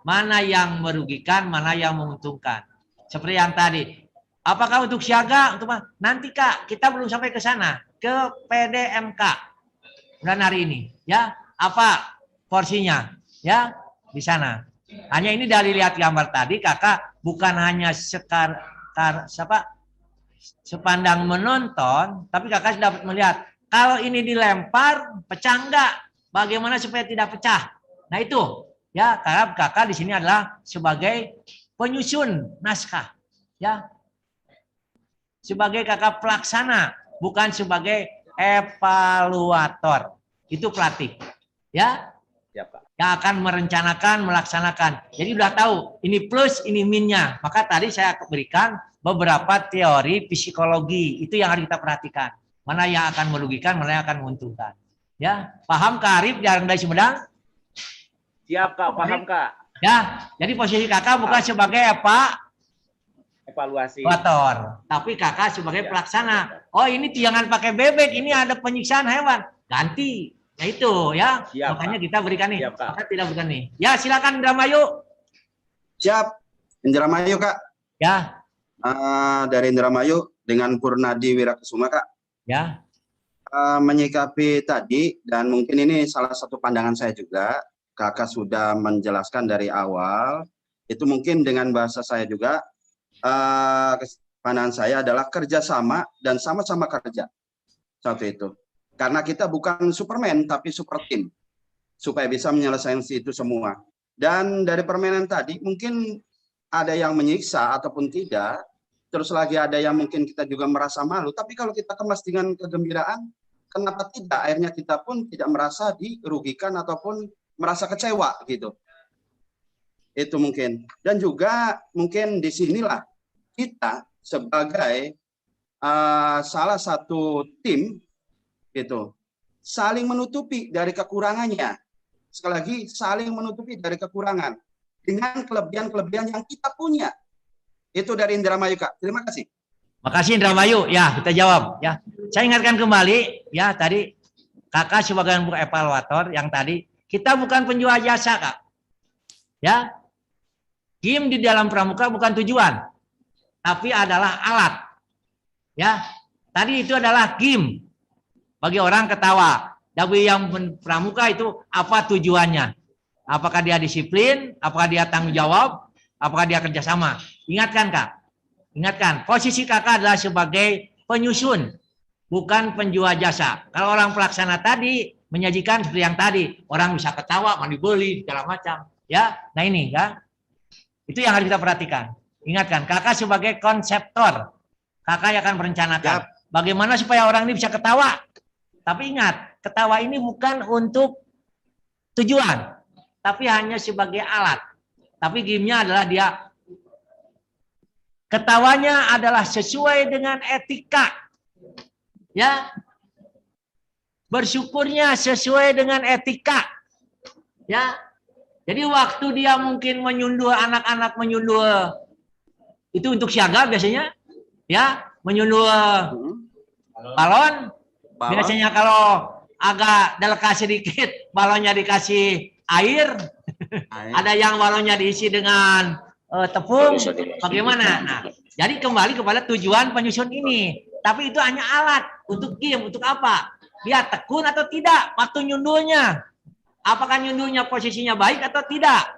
mana yang merugikan, mana yang menguntungkan. Seperti yang tadi. Apakah untuk siaga? Untuk nanti, Kak, kita belum sampai ke sana, ke PDMK bulan hari ini. Ya, apa porsinya? Ya, di sana. Hanya ini dari lihat gambar tadi, kakak bukan hanya sepandang menonton, tapi kakak dapat melihat kalau ini dilempar pecah enggak, bagaimana supaya tidak pecah. Nah itu ya, karena kakak di sini adalah sebagai penyusun naskah, ya, sebagai kakak pelaksana, bukan sebagai evaluator. Itu pelatih, ya. Yang akan merencanakan, melaksanakan. Jadi udah tahu ini plus, ini minnya. Maka tadi saya berikan beberapa teori psikologi. Itu yang harus kita perhatikan. Mana yang akan merugikan, mana yang akan menguntungkan. Ya, paham Kak Arif dari Sumedang? Siap, Kak, paham, Kak. Ya, jadi posisi kakak bukan sebagai evaluasi, tapi kakak sebagai pelaksana. Oh, ini jangan pakai bebek, ini ada penyiksaan hewan. Ganti. Nah itu ya, siap, makanya kita berikan nih. Siap, kita tidak berikan nih. Ya silakan Indramayu. Siap, Indramayu, Kak. Ya. Dari Indramayu dengan Purnadi Wirakesuma, Kak. Ya. Menyikapi tadi, dan mungkin ini salah satu pandangan saya juga, kakak sudah menjelaskan dari awal, itu mungkin dengan bahasa saya juga, pandangan saya adalah kerjasama dan sama-sama kerja. Satu itu. Karena kita bukan Superman, tapi super team. Supaya bisa menyelesaikan itu semua. Dan dari permainan tadi, mungkin ada yang menyiksa ataupun tidak. Terus lagi ada yang mungkin kita juga merasa malu. Tapi kalau kita kemas dengan kegembiraan, kenapa tidak? Akhirnya kita pun tidak merasa dirugikan ataupun merasa kecewa gitu. Itu mungkin. Dan juga mungkin disinilah kita sebagai salah satu tim, gitu, saling menutupi dari kekurangannya. Sekali lagi, saling menutupi dari kekurangan dengan kelebihan-kelebihan yang kita punya. Itu dari Indramayu, Kak. Terima kasih. Makasih Indramayu. Ya, kita jawab. Ya, saya ingatkan kembali. Ya, tadi kakak sebagai evaluator yang tadi kita bukan penjual jasa, Kak. Ya, game di dalam pramuka bukan tujuan, tapi adalah alat. Ya, tadi itu adalah game. Bagi orang ketawa. Tapi yang pramuka itu apa tujuannya? Apakah dia disiplin? Apakah dia tanggung jawab? Apakah dia kerjasama? Ingatkan, Kak. Ingatkan, posisi kakak adalah sebagai penyusun, bukan penjual jasa. Kalau orang pelaksana tadi menyajikan seperti yang tadi, orang bisa ketawa, mau dibeli, segala macam. Ya, nah ini ya, itu yang harus kita perhatikan. Ingatkan, kakak sebagai konseptor, kakak yang akan merencanakan bagaimana supaya orang ini bisa ketawa. Tapi ingat, ketawa ini bukan untuk tujuan, tapi hanya sebagai alat. Tapi game-nya adalah dia ketawanya adalah sesuai dengan etika. Ya. Bersyukurnya sesuai dengan etika. Ya. Jadi waktu dia mungkin menyundul anak-anak menyundul itu untuk siaga biasanya. Ya, menyundul balon. Biasanya kalau agak dekat sedikit balonnya dikasih air. Ada yang balonnya diisi dengan tepung, bagaimana? Nah, jadi kembali kepada tujuan penyusun ini. Tapi itu hanya alat untuk game, untuk apa? Dia tekun atau tidak waktu nyundulnya. Apakah nyundulnya posisinya baik atau tidak?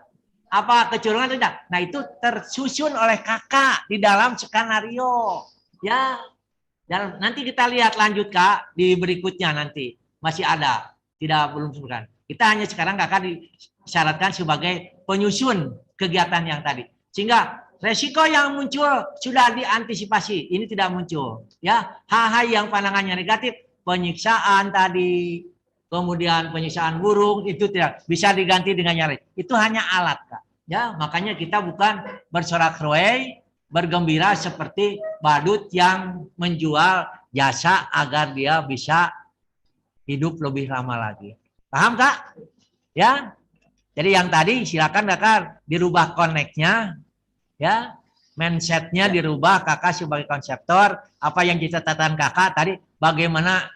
Apa kecolongan atau tidak? Nah, itu tersusun oleh kakak di dalam skenario. Ya, dan nanti kita lihat lanjut Kak di berikutnya nanti masih ada, belum sebutkan. Kita hanya sekarang kakak disyaratkan sebagai penyusun kegiatan yang tadi. Sehingga resiko yang muncul sudah diantisipasi, ini tidak muncul. Ya, hal-hal yang pandangannya negatif, penyiksaan tadi, kemudian penyiksaan burung itu tidak bisa diganti dengan yang lain. Itu hanya alat, Kak. Ya, makanya kita bukan bersorak-sorai, bergembira seperti badut yang menjual jasa agar dia bisa hidup lebih lama lagi. Paham, Kak? Ya. Jadi yang tadi silakan kakak dirubah connect-nya, ya, mindset-nya dirubah kakak sebagai konseptor. Apa yang dicatatkan kakak tadi, bagaimana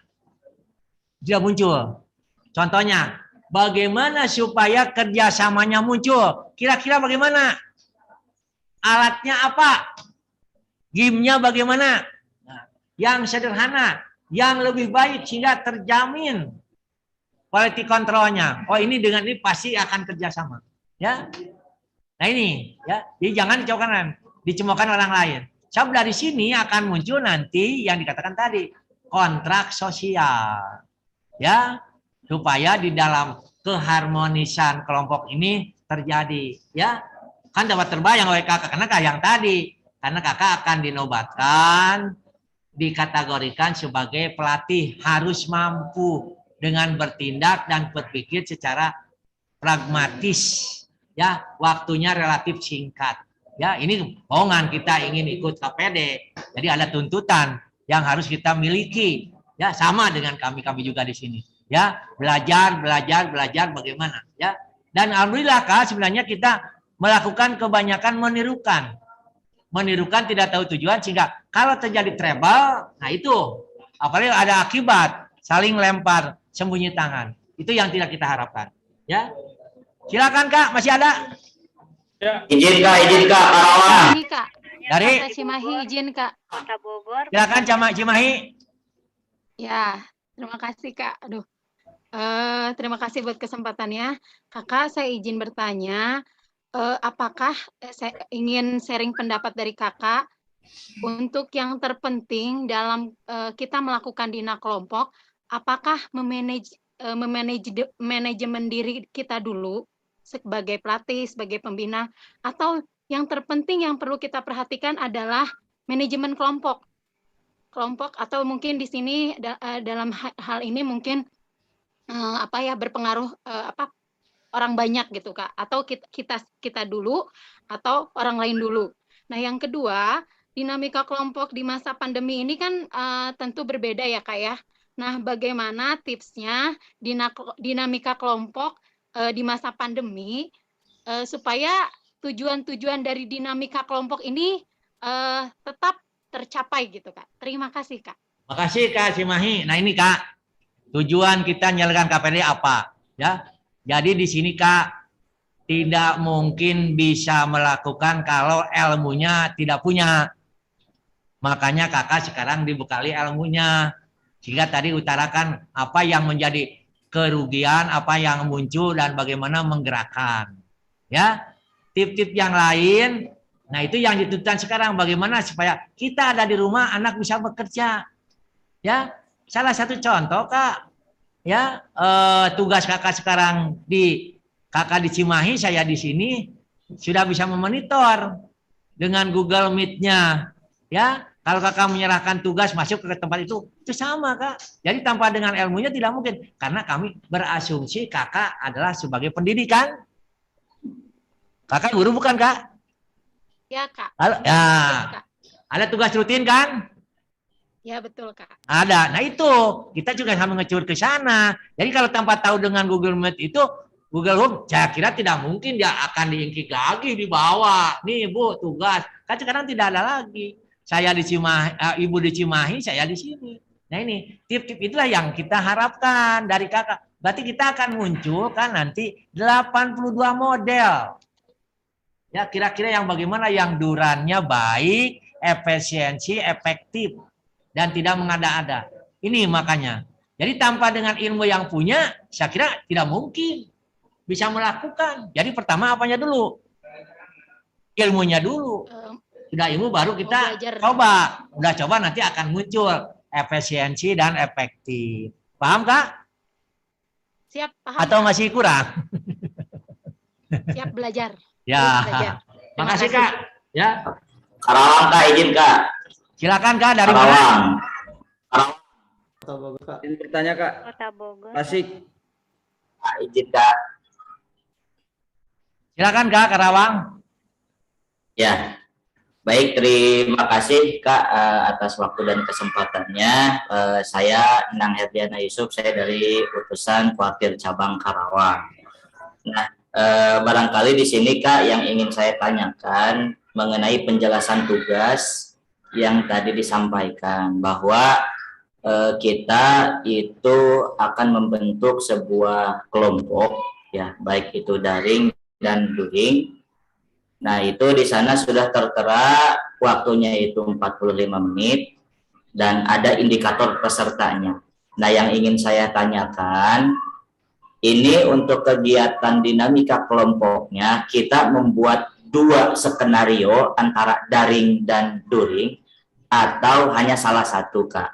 dia muncul. Contohnya, bagaimana supaya kerjasamanya muncul? Kira-kira bagaimana? Alatnya apa? Game-nya bagaimana? Nah, yang sederhana, yang lebih baik sehingga terjamin quality control-nya. Oh, ini dengan ini pasti akan kerjasama. Ya. Nah ini, ya. Jadi jangan dicemoohkan orang lain. Sebab dari sini akan muncul nanti yang dikatakan tadi, kontrak sosial. Ya, supaya di dalam keharmonisan kelompok ini terjadi. Ya, kan dapat terbayang oleh kakak karena yang tadi, karena kakak akan dinobatkan, dikategorikan sebagai pelatih harus mampu dengan bertindak dan berpikir secara pragmatis, ya, waktunya relatif singkat. Ya, ini bohongan kita ingin ikut KPD. Jadi ada tuntutan yang harus kita miliki. Ya, sama dengan kami juga di sini. Ya, belajar bagaimana, ya. Dan alhamdulillah Kak, sebenarnya kita melakukan kebanyakan menirukan. Menirukan tidak tahu tujuan sehingga kalau terjadi trouble, nah itu apalagi ada akibat saling lempar sembunyi tangan. Itu yang tidak kita harapkan. Ya. Silakan Kak, masih ada? Ya. Izin Kak, Karawang. Ini Kak. Dari Cimahi izin Kak. Kota Bogor. Silakan Cimahi. Ya, terima kasih Kak. Aduh. Terima kasih buat kesempatannya. Kakak, saya izin bertanya, apakah saya ingin sharing pendapat dari Kakak untuk yang terpenting dalam kita melakukan dina kelompok, apakah manajemen diri kita dulu sebagai pelatih, sebagai pembina, atau yang terpenting yang perlu kita perhatikan adalah manajemen kelompok atau mungkin di sini dalam hal ini mungkin berpengaruh orang banyak gitu Kak, atau kita dulu atau orang lain dulu. Nah yang kedua, dinamika kelompok di masa pandemi ini kan tentu berbeda ya Kak ya. Nah, bagaimana tipsnya dinamika kelompok di masa pandemi supaya tujuan-tujuan dari dinamika kelompok ini tetap tercapai gitu Kak. Terima kasih Kak. Makasih Kak Cimahi. Nah ini Kak, tujuan kita menyalakan KPD apa? Ya, jadi di sini Kak tidak mungkin bisa melakukan kalau ilmunya tidak punya. Makanya kakak sekarang dibekali ilmunya. Sehingga tadi utarakan apa yang menjadi kerugian, apa yang muncul, dan bagaimana menggerakkan. Ya, tip-tip yang lain, Nah, itu yang dituntut sekarang, bagaimana supaya kita ada di rumah, anak bisa bekerja. Ya, salah satu contoh Kak, ya tugas kakak sekarang kakak di Cimahi, saya di sini sudah bisa memonitor dengan Google Meet-nya. Ya, kalau kakak menyerahkan tugas masuk ke tempat itu sama Kak. Jadi tanpa dengan ilmunya tidak mungkin, karena kami berasumsi kakak adalah sebagai pendidikan. Kakak guru bukan Kak? Ya Kak. Halo, ya. Kak. Ada tugas rutin kan? Ya betul Kak. Ada. Nah itu kita juga sama ngecur ke sana. Jadi kalau tanpa tahu dengan Google Meet itu, Google Home, saya kira tidak mungkin dia akan diingkik lagi, dibawa. Nih Bu, tugas. Kan sekarang tidak ada lagi. Saya di Cimahi, Ibu di Cimahi, saya di sini. Nah ini, tip-tip itulah yang kita harapkan dari kakak. Berarti kita akan muncul kan nanti 82 model. Ya kira-kira yang bagaimana yang durannya baik, efisiensi, efektif, dan tidak mengada-ada. Ini makanya. Jadi tanpa dengan ilmu yang punya, saya kira tidak mungkin bisa melakukan. Jadi pertama apanya dulu? Ilmunya dulu. Sudah ilmu baru kita coba. Udah coba nanti akan muncul efisiensi dan efektif. Paham Kak? Siap, paham. Atau masih kurang? Siap belajar. Ya. Makasih Kak. Ya. Karawang Kak, izin Kak. Silakan Kak, dari Karawang. mana? Karawang. Izin bertanya Kak. Kota Bogor. Tasik. Kak, izin Kak. Silakan Kak, Karawang. Ya. Baik, terima kasih Kak atas waktu dan kesempatannya. Saya Nang Herdiana Yusuf, saya dari utusan Kuartir Cabang Karawang. Nah, barangkali di sini Kak yang ingin saya tanyakan mengenai penjelasan tugas yang tadi disampaikan bahwa kita itu akan membentuk sebuah kelompok ya, baik itu daring dan luring. Nah, itu di sana sudah tertera waktunya itu 45 menit dan ada indikator pesertanya. Nah, yang ingin saya tanyakan, ini untuk kegiatan dinamika kelompoknya, kita membuat 2 skenario antara daring dan luring atau hanya salah satu, Kak.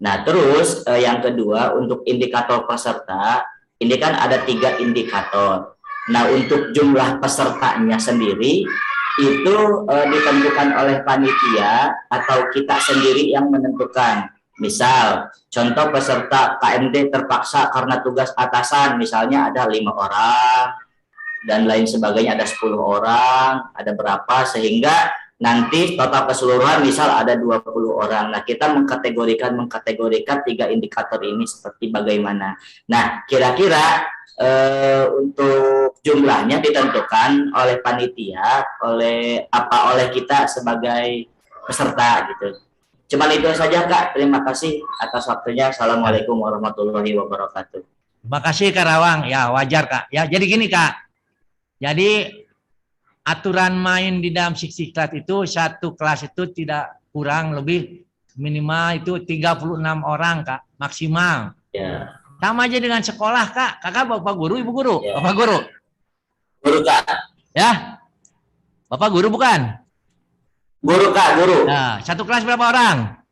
Nah, terus yang kedua untuk indikator peserta, ini kan ada 3 indikator. Nah, untuk jumlah pesertanya sendiri itu ditentukan oleh panitia atau kita sendiri yang menentukan. Misal, contoh peserta KMD terpaksa karena tugas atasan, misalnya ada 5 orang, dan lain sebagainya ada 10 orang, ada berapa, sehingga nanti total keseluruhan misal ada 20 orang. Nah, kita mengkategorikan 3 indikator ini seperti bagaimana. Nah, kira-kira untuk jumlahnya ditentukan oleh panitia, oleh kita sebagai peserta gitu. Cuman itu saja Kak, terima kasih atas waktunya. Assalamualaikum warahmatullahi wabarakatuh. Terima kasih Karawang, ya wajar Kak. Ya jadi gini Kak, jadi aturan main di dalam Siksiklat itu satu kelas itu tidak kurang lebih minimal itu 36 orang Kak, maksimal. Ya. Sama aja dengan sekolah Kak, kakak bapak guru, ibu guru, ya. Bapak guru. Guru Kak. Ya, bapak guru bukan? Guru Kak, guru. Nah, satu kelas berapa orang?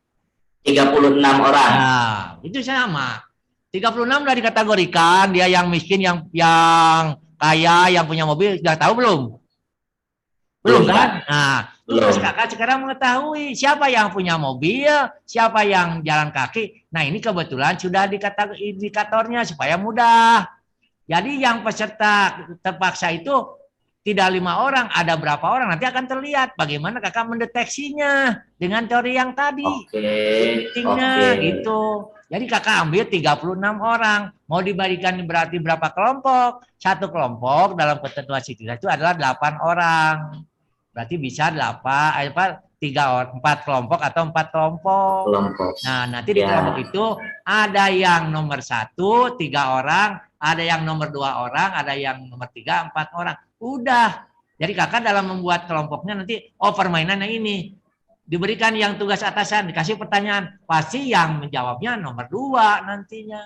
36 orang. Nah, itu sama. 36 sudah dikategorikan, dia yang miskin, yang kaya, yang punya mobil, sudah tahu belum? Belum kan? Nah, tugas kakak sekarang mengetahui siapa yang punya mobil, siapa yang jalan kaki. Nah, ini kebetulan sudah indikatornya supaya mudah. Jadi yang peserta terpaksa itu tidak 5 orang, ada berapa orang, nanti akan terlihat bagaimana kakak mendeteksinya dengan teori yang tadi. Pentingnya gitu. Jadi kakak ambil 36 orang, mau diberikan berarti berapa kelompok? Satu kelompok dalam ketentuan Siksiklat itu adalah 8 orang. Berarti bisa 4 kelompok atau 4 kelompok. Nah, nanti di kelompok itu ada yang nomor 1, 3 orang, ada yang nomor 2 orang, ada yang nomor 3, 4 orang. Udah. Jadi kakak dalam membuat kelompoknya nanti, permainannya ini. Diberikan yang tugas atasan, dikasih pertanyaan. Pasti yang menjawabnya nomor 2 nantinya.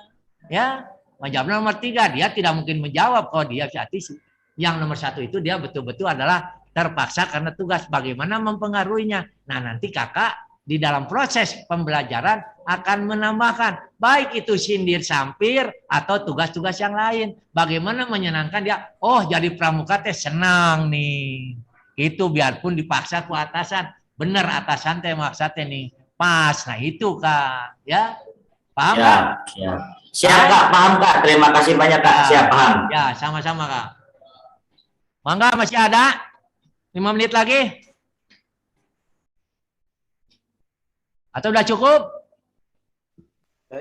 Ya, menjawabnya nomor 3. Dia tidak mungkin menjawab. Oh, dia berarti yang nomor 1 itu dia betul-betul adalah terpaksa karena tugas. Bagaimana mempengaruhinya? Nah, nanti kakak di dalam proses pembelajaran akan menambahkan, baik itu sindir sampir atau tugas-tugas yang lain. Bagaimana menyenangkan dia, oh jadi pramuka teh senang nih. Itu biarpun dipaksa ku atasan. Bener atasan teh maksa teh nih. Pas, nah itu Kak. Ya, paham Ya, Kak? siap. Siap Kak, paham Kak. Terima kasih banyak Kak. Siap, paham. Ya, sama-sama Kak. Mangga masih ada? 5 menit lagi? Atau udah cukup?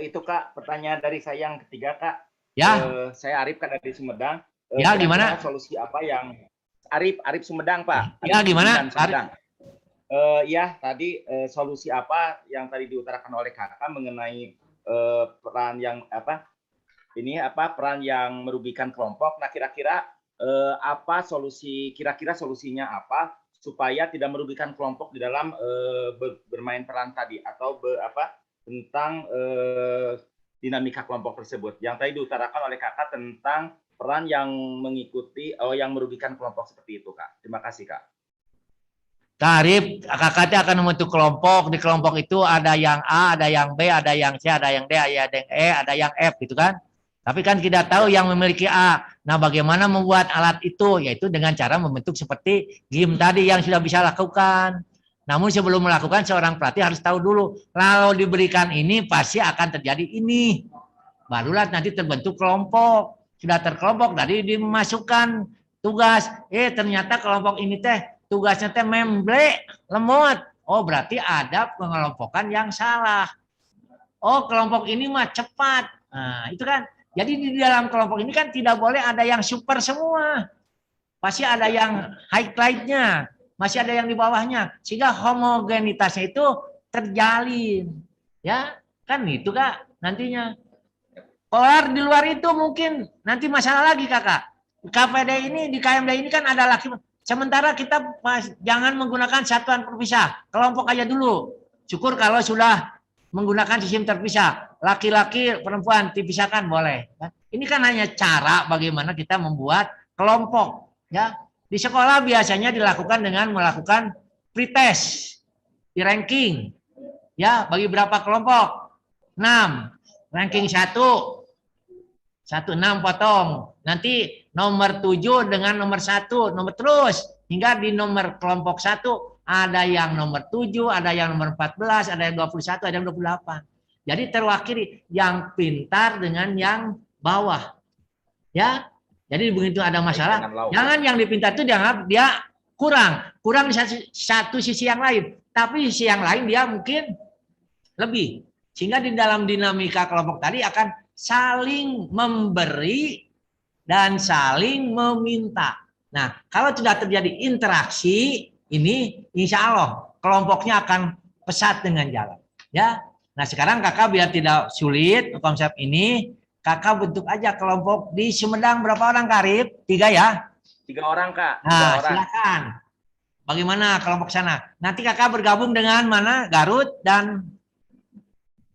Itu Kak, pertanyaan dari saya yang ketiga Kak. Ya. Saya Arif Kak dari Sumedang. Ya, gimana? Solusi apa yang Arif Sumedang Pak? Ya, gimana? Sumedang. Ya, tadi solusi apa yang tadi diutarakan oleh Kakak mengenai peran yang peran yang merugikan kelompok. Nah, kira-kira apa kira-kira solusinya apa supaya tidak merugikan kelompok di dalam bermain peran tadi atau tentang dinamika kelompok tersebut. Yang tadi diutarakan oleh Kakak tentang peran yang yang merugikan kelompok seperti itu, Kak. Terima kasih, Kak. Arif, kakak akan membentuk kelompok. Di kelompok itu ada yang A, ada yang B, ada yang C, ada yang D, ada yang E, ada yang F, gitu kan? Tapi kan tidak tahu yang memiliki A. Nah, bagaimana membuat alat itu? Yaitu dengan cara membentuk seperti game tadi yang sudah bisa lakukan. Namun sebelum melakukan, seorang pelatih harus tahu dulu. Kalau diberikan ini, pasti akan terjadi ini. Barulah nanti terbentuk kelompok. Sudah terkelompok, tadi dimasukkan tugas. Ternyata kelompok ini teh, tugasnya teh memble, lemot. Oh, berarti ada pengelompokan yang salah. Oh, kelompok ini mah cepat. Nah, itu kan. Jadi di dalam kelompok ini kan tidak boleh ada yang super semua. Pasti ada yang highlight-nya. Masih ada yang di bawahnya. Sehingga homogenitasnya itu terjalin. Ya, kan itu Kak nantinya. Kalau di luar itu mungkin nanti masalah lagi Kakak. KPD ini, di KMD ini kan ada laki. Sementara kita jangan menggunakan satuan terpisah. Kelompok aja dulu. Syukur kalau sudah menggunakan sistem terpisah. Laki-laki, perempuan dipisahkan boleh. Ini kan hanya cara bagaimana kita membuat kelompok. Ya, di sekolah biasanya dilakukan dengan melakukan pretest, di ranking. Ya, bagi berapa kelompok? 6. Ranking 1. 6 potong. Nanti nomor 7 dengan nomor 1, nomor terus hingga di nomor kelompok 1 ada yang nomor 7, ada yang nomor 14, ada yang 21, ada yang 28. Jadi terwakili yang pintar dengan yang bawah. Ya. Jadi begitu ada masalah, jangan yang dipintar itu dianggap dia kurang di satu sisi yang lain. Tapi sisi yang lain dia mungkin lebih. Sehingga di dalam dinamika kelompok tadi akan saling memberi dan saling meminta. Nah, kalau sudah terjadi interaksi ini, insya Allah kelompoknya akan pesat dengan jalan. Ya. Nah, sekarang Kakak biar tidak sulit konsep ini, Kakak bentuk aja kelompok di Sumedang berapa orang Karib? 3 ya? 3 orang Kak. 3 Nah, orang. silakan. Bagaimana kelompok sana? Nanti Kakak bergabung dengan mana? Garut dan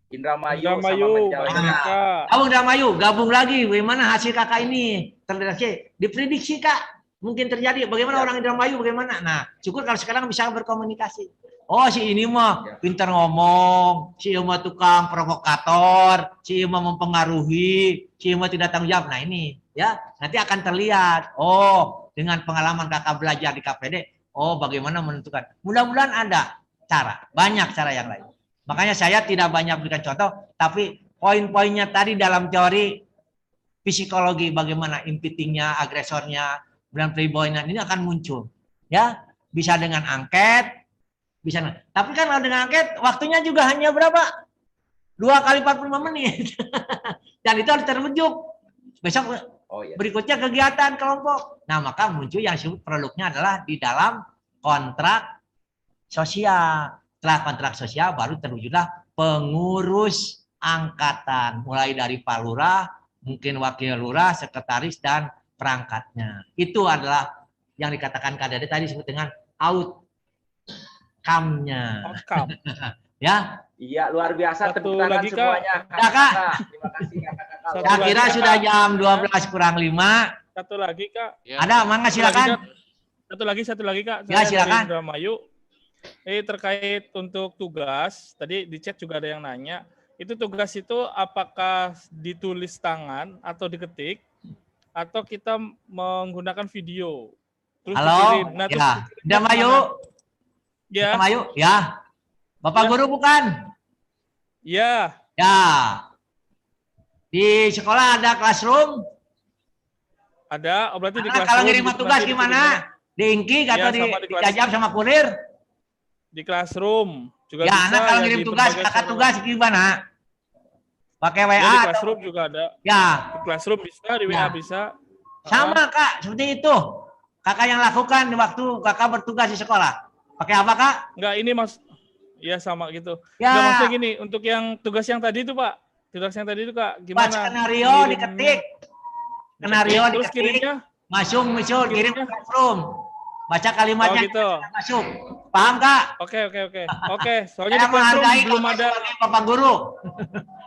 Indramayu. Gabung Indramayu, gabung lagi. Bagaimana hasil Kakak ini? Terdeteksi, diprediksi Kak. Mungkin terjadi. Bagaimana orang Indramayu? Bagaimana? Nah, syukur kalau sekarang bisa berkomunikasi. Oh, si ini mah pintar ngomong, si ini mah tukang provokator, si ini mah mempengaruhi, si ini mah tidak tanggung jawab. Nah ini ya nanti akan terlihat. Oh, dengan pengalaman Kakak belajar di KPD, oh bagaimana menentukan. Mudah-mudahan ada cara, banyak cara yang lain. Makanya saya tidak banyak berikan contoh, tapi poin-poinnya tadi dalam teori psikologi bagaimana impeaching-nya, agresornya, dan playboy-nya ini akan muncul. Ya, bisa dengan angket. Bisa. Tapi kan kalau dengan angket waktunya juga hanya berapa? 2 kali 45 menit. Dan itu harus terwujud. Besok berikutnya kegiatan kelompok. Nah, maka muncul yang produknya adalah di dalam kontrak sosial. Setelah kontrak sosial baru terwujudlah pengurus angkatan. Mulai dari Pak Lurah, mungkin Wakil Lurah, Sekretaris, dan perangkatnya. Itu adalah yang dikatakan KDD tadi disebut dengan outcome-nya. Ya. Iya, luar biasa. Satu Tepuk tangan lagi, Kak. semuanya. Ya, Kak. Terima kasih Kak. Saya kira sudah jam 12 kurang 5. Satu lagi Kak. Ada, mangga silakan. Satu lagi Kak. Ya, Saya dari silakan. Indramayu. Terkait untuk tugas, tadi di chat juga ada yang nanya. Itu tugas itu apakah ditulis tangan atau diketik atau kita menggunakan video? Terus Halo, dikirim. Nah, terus ya. dikirimnya Indramayu, kemana? Ya. Indramayu, ya. Bapak Ya. guru bukan? Ya. Ya. Di sekolah ada classroom. Ada, berarti di Nah, kelas. kalau ngirim tugas gimana? Di Inki atau Ya, sama di kelas. dikajam sama kurir? Di classroom juga Ya, bisa. anak kalau ya, ngirim di tugas, berbagai kakak cara. tugas gimana? Pakai WA Ya, di atau classroom juga ada. ya, Di classroom bisa, di WA Ya. bisa. sama Kak, seperti itu. Kakak yang lakukan di waktu kakak bertugas di sekolah. Pakai apa Kak? Enggak, ini mas. Ya sama gitu. Ya. Enggak, maksudnya gini, untuk yang tugas yang tadi itu Pak. Tugas yang tadi itu Kak, Buat gimana? skenario Ngirimnya? diketik. Skenario Terus diketik. kirimnya? Masuk, kirim ke Kirimnya? classroom. Baca kalimatnya, Oh, gitu. masuk. Paham Kak? Oke. Oke, soalnya Saya di classroom menghargai belum Kakak ada sebagai Bapak Guru.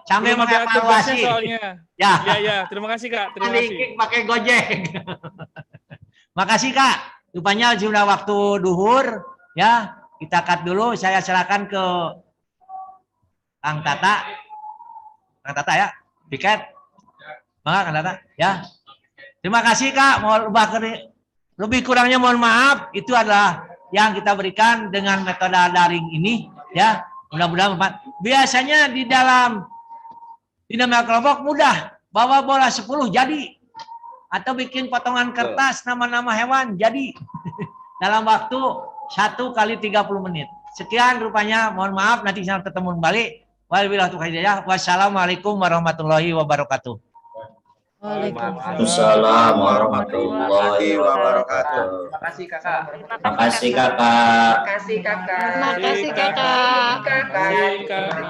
Sambil belum ada tugasnya mengevaluasi. soalnya. Ya. Ya, terima kasih Kak, terima Nanti kasih. pakai Gojek. Makasih Kak. Rupanya sudah waktu duhur. Ya, kita cut dulu. Saya serahkan ke Kang Tata. Kang Tata ya, tiket. Maka Kang Tata ya. Terima kasih Kak. Lebih kurangnya mohon maaf. Itu adalah yang kita berikan dengan metode daring ini. Ya, mudah-mudahan bermanfaat. Biasanya di dalam dinamika kelompok mudah. Bawa bola 10 jadi. Atau bikin potongan kertas nama-nama hewan jadi. Dalam waktu 1 kali 30 menit. Sekian rupanya, mohon maaf nanti saya ketemu kembali. Wassalamualaikum warahmatullahi wabarakatuh. Waalaikumsalam warahmatullahi wabarakatuh. Terima kasih Kakak. Makasih Kakak. Terima kasih Kakak. Terima kasih Kakak. Terima kasih Kak.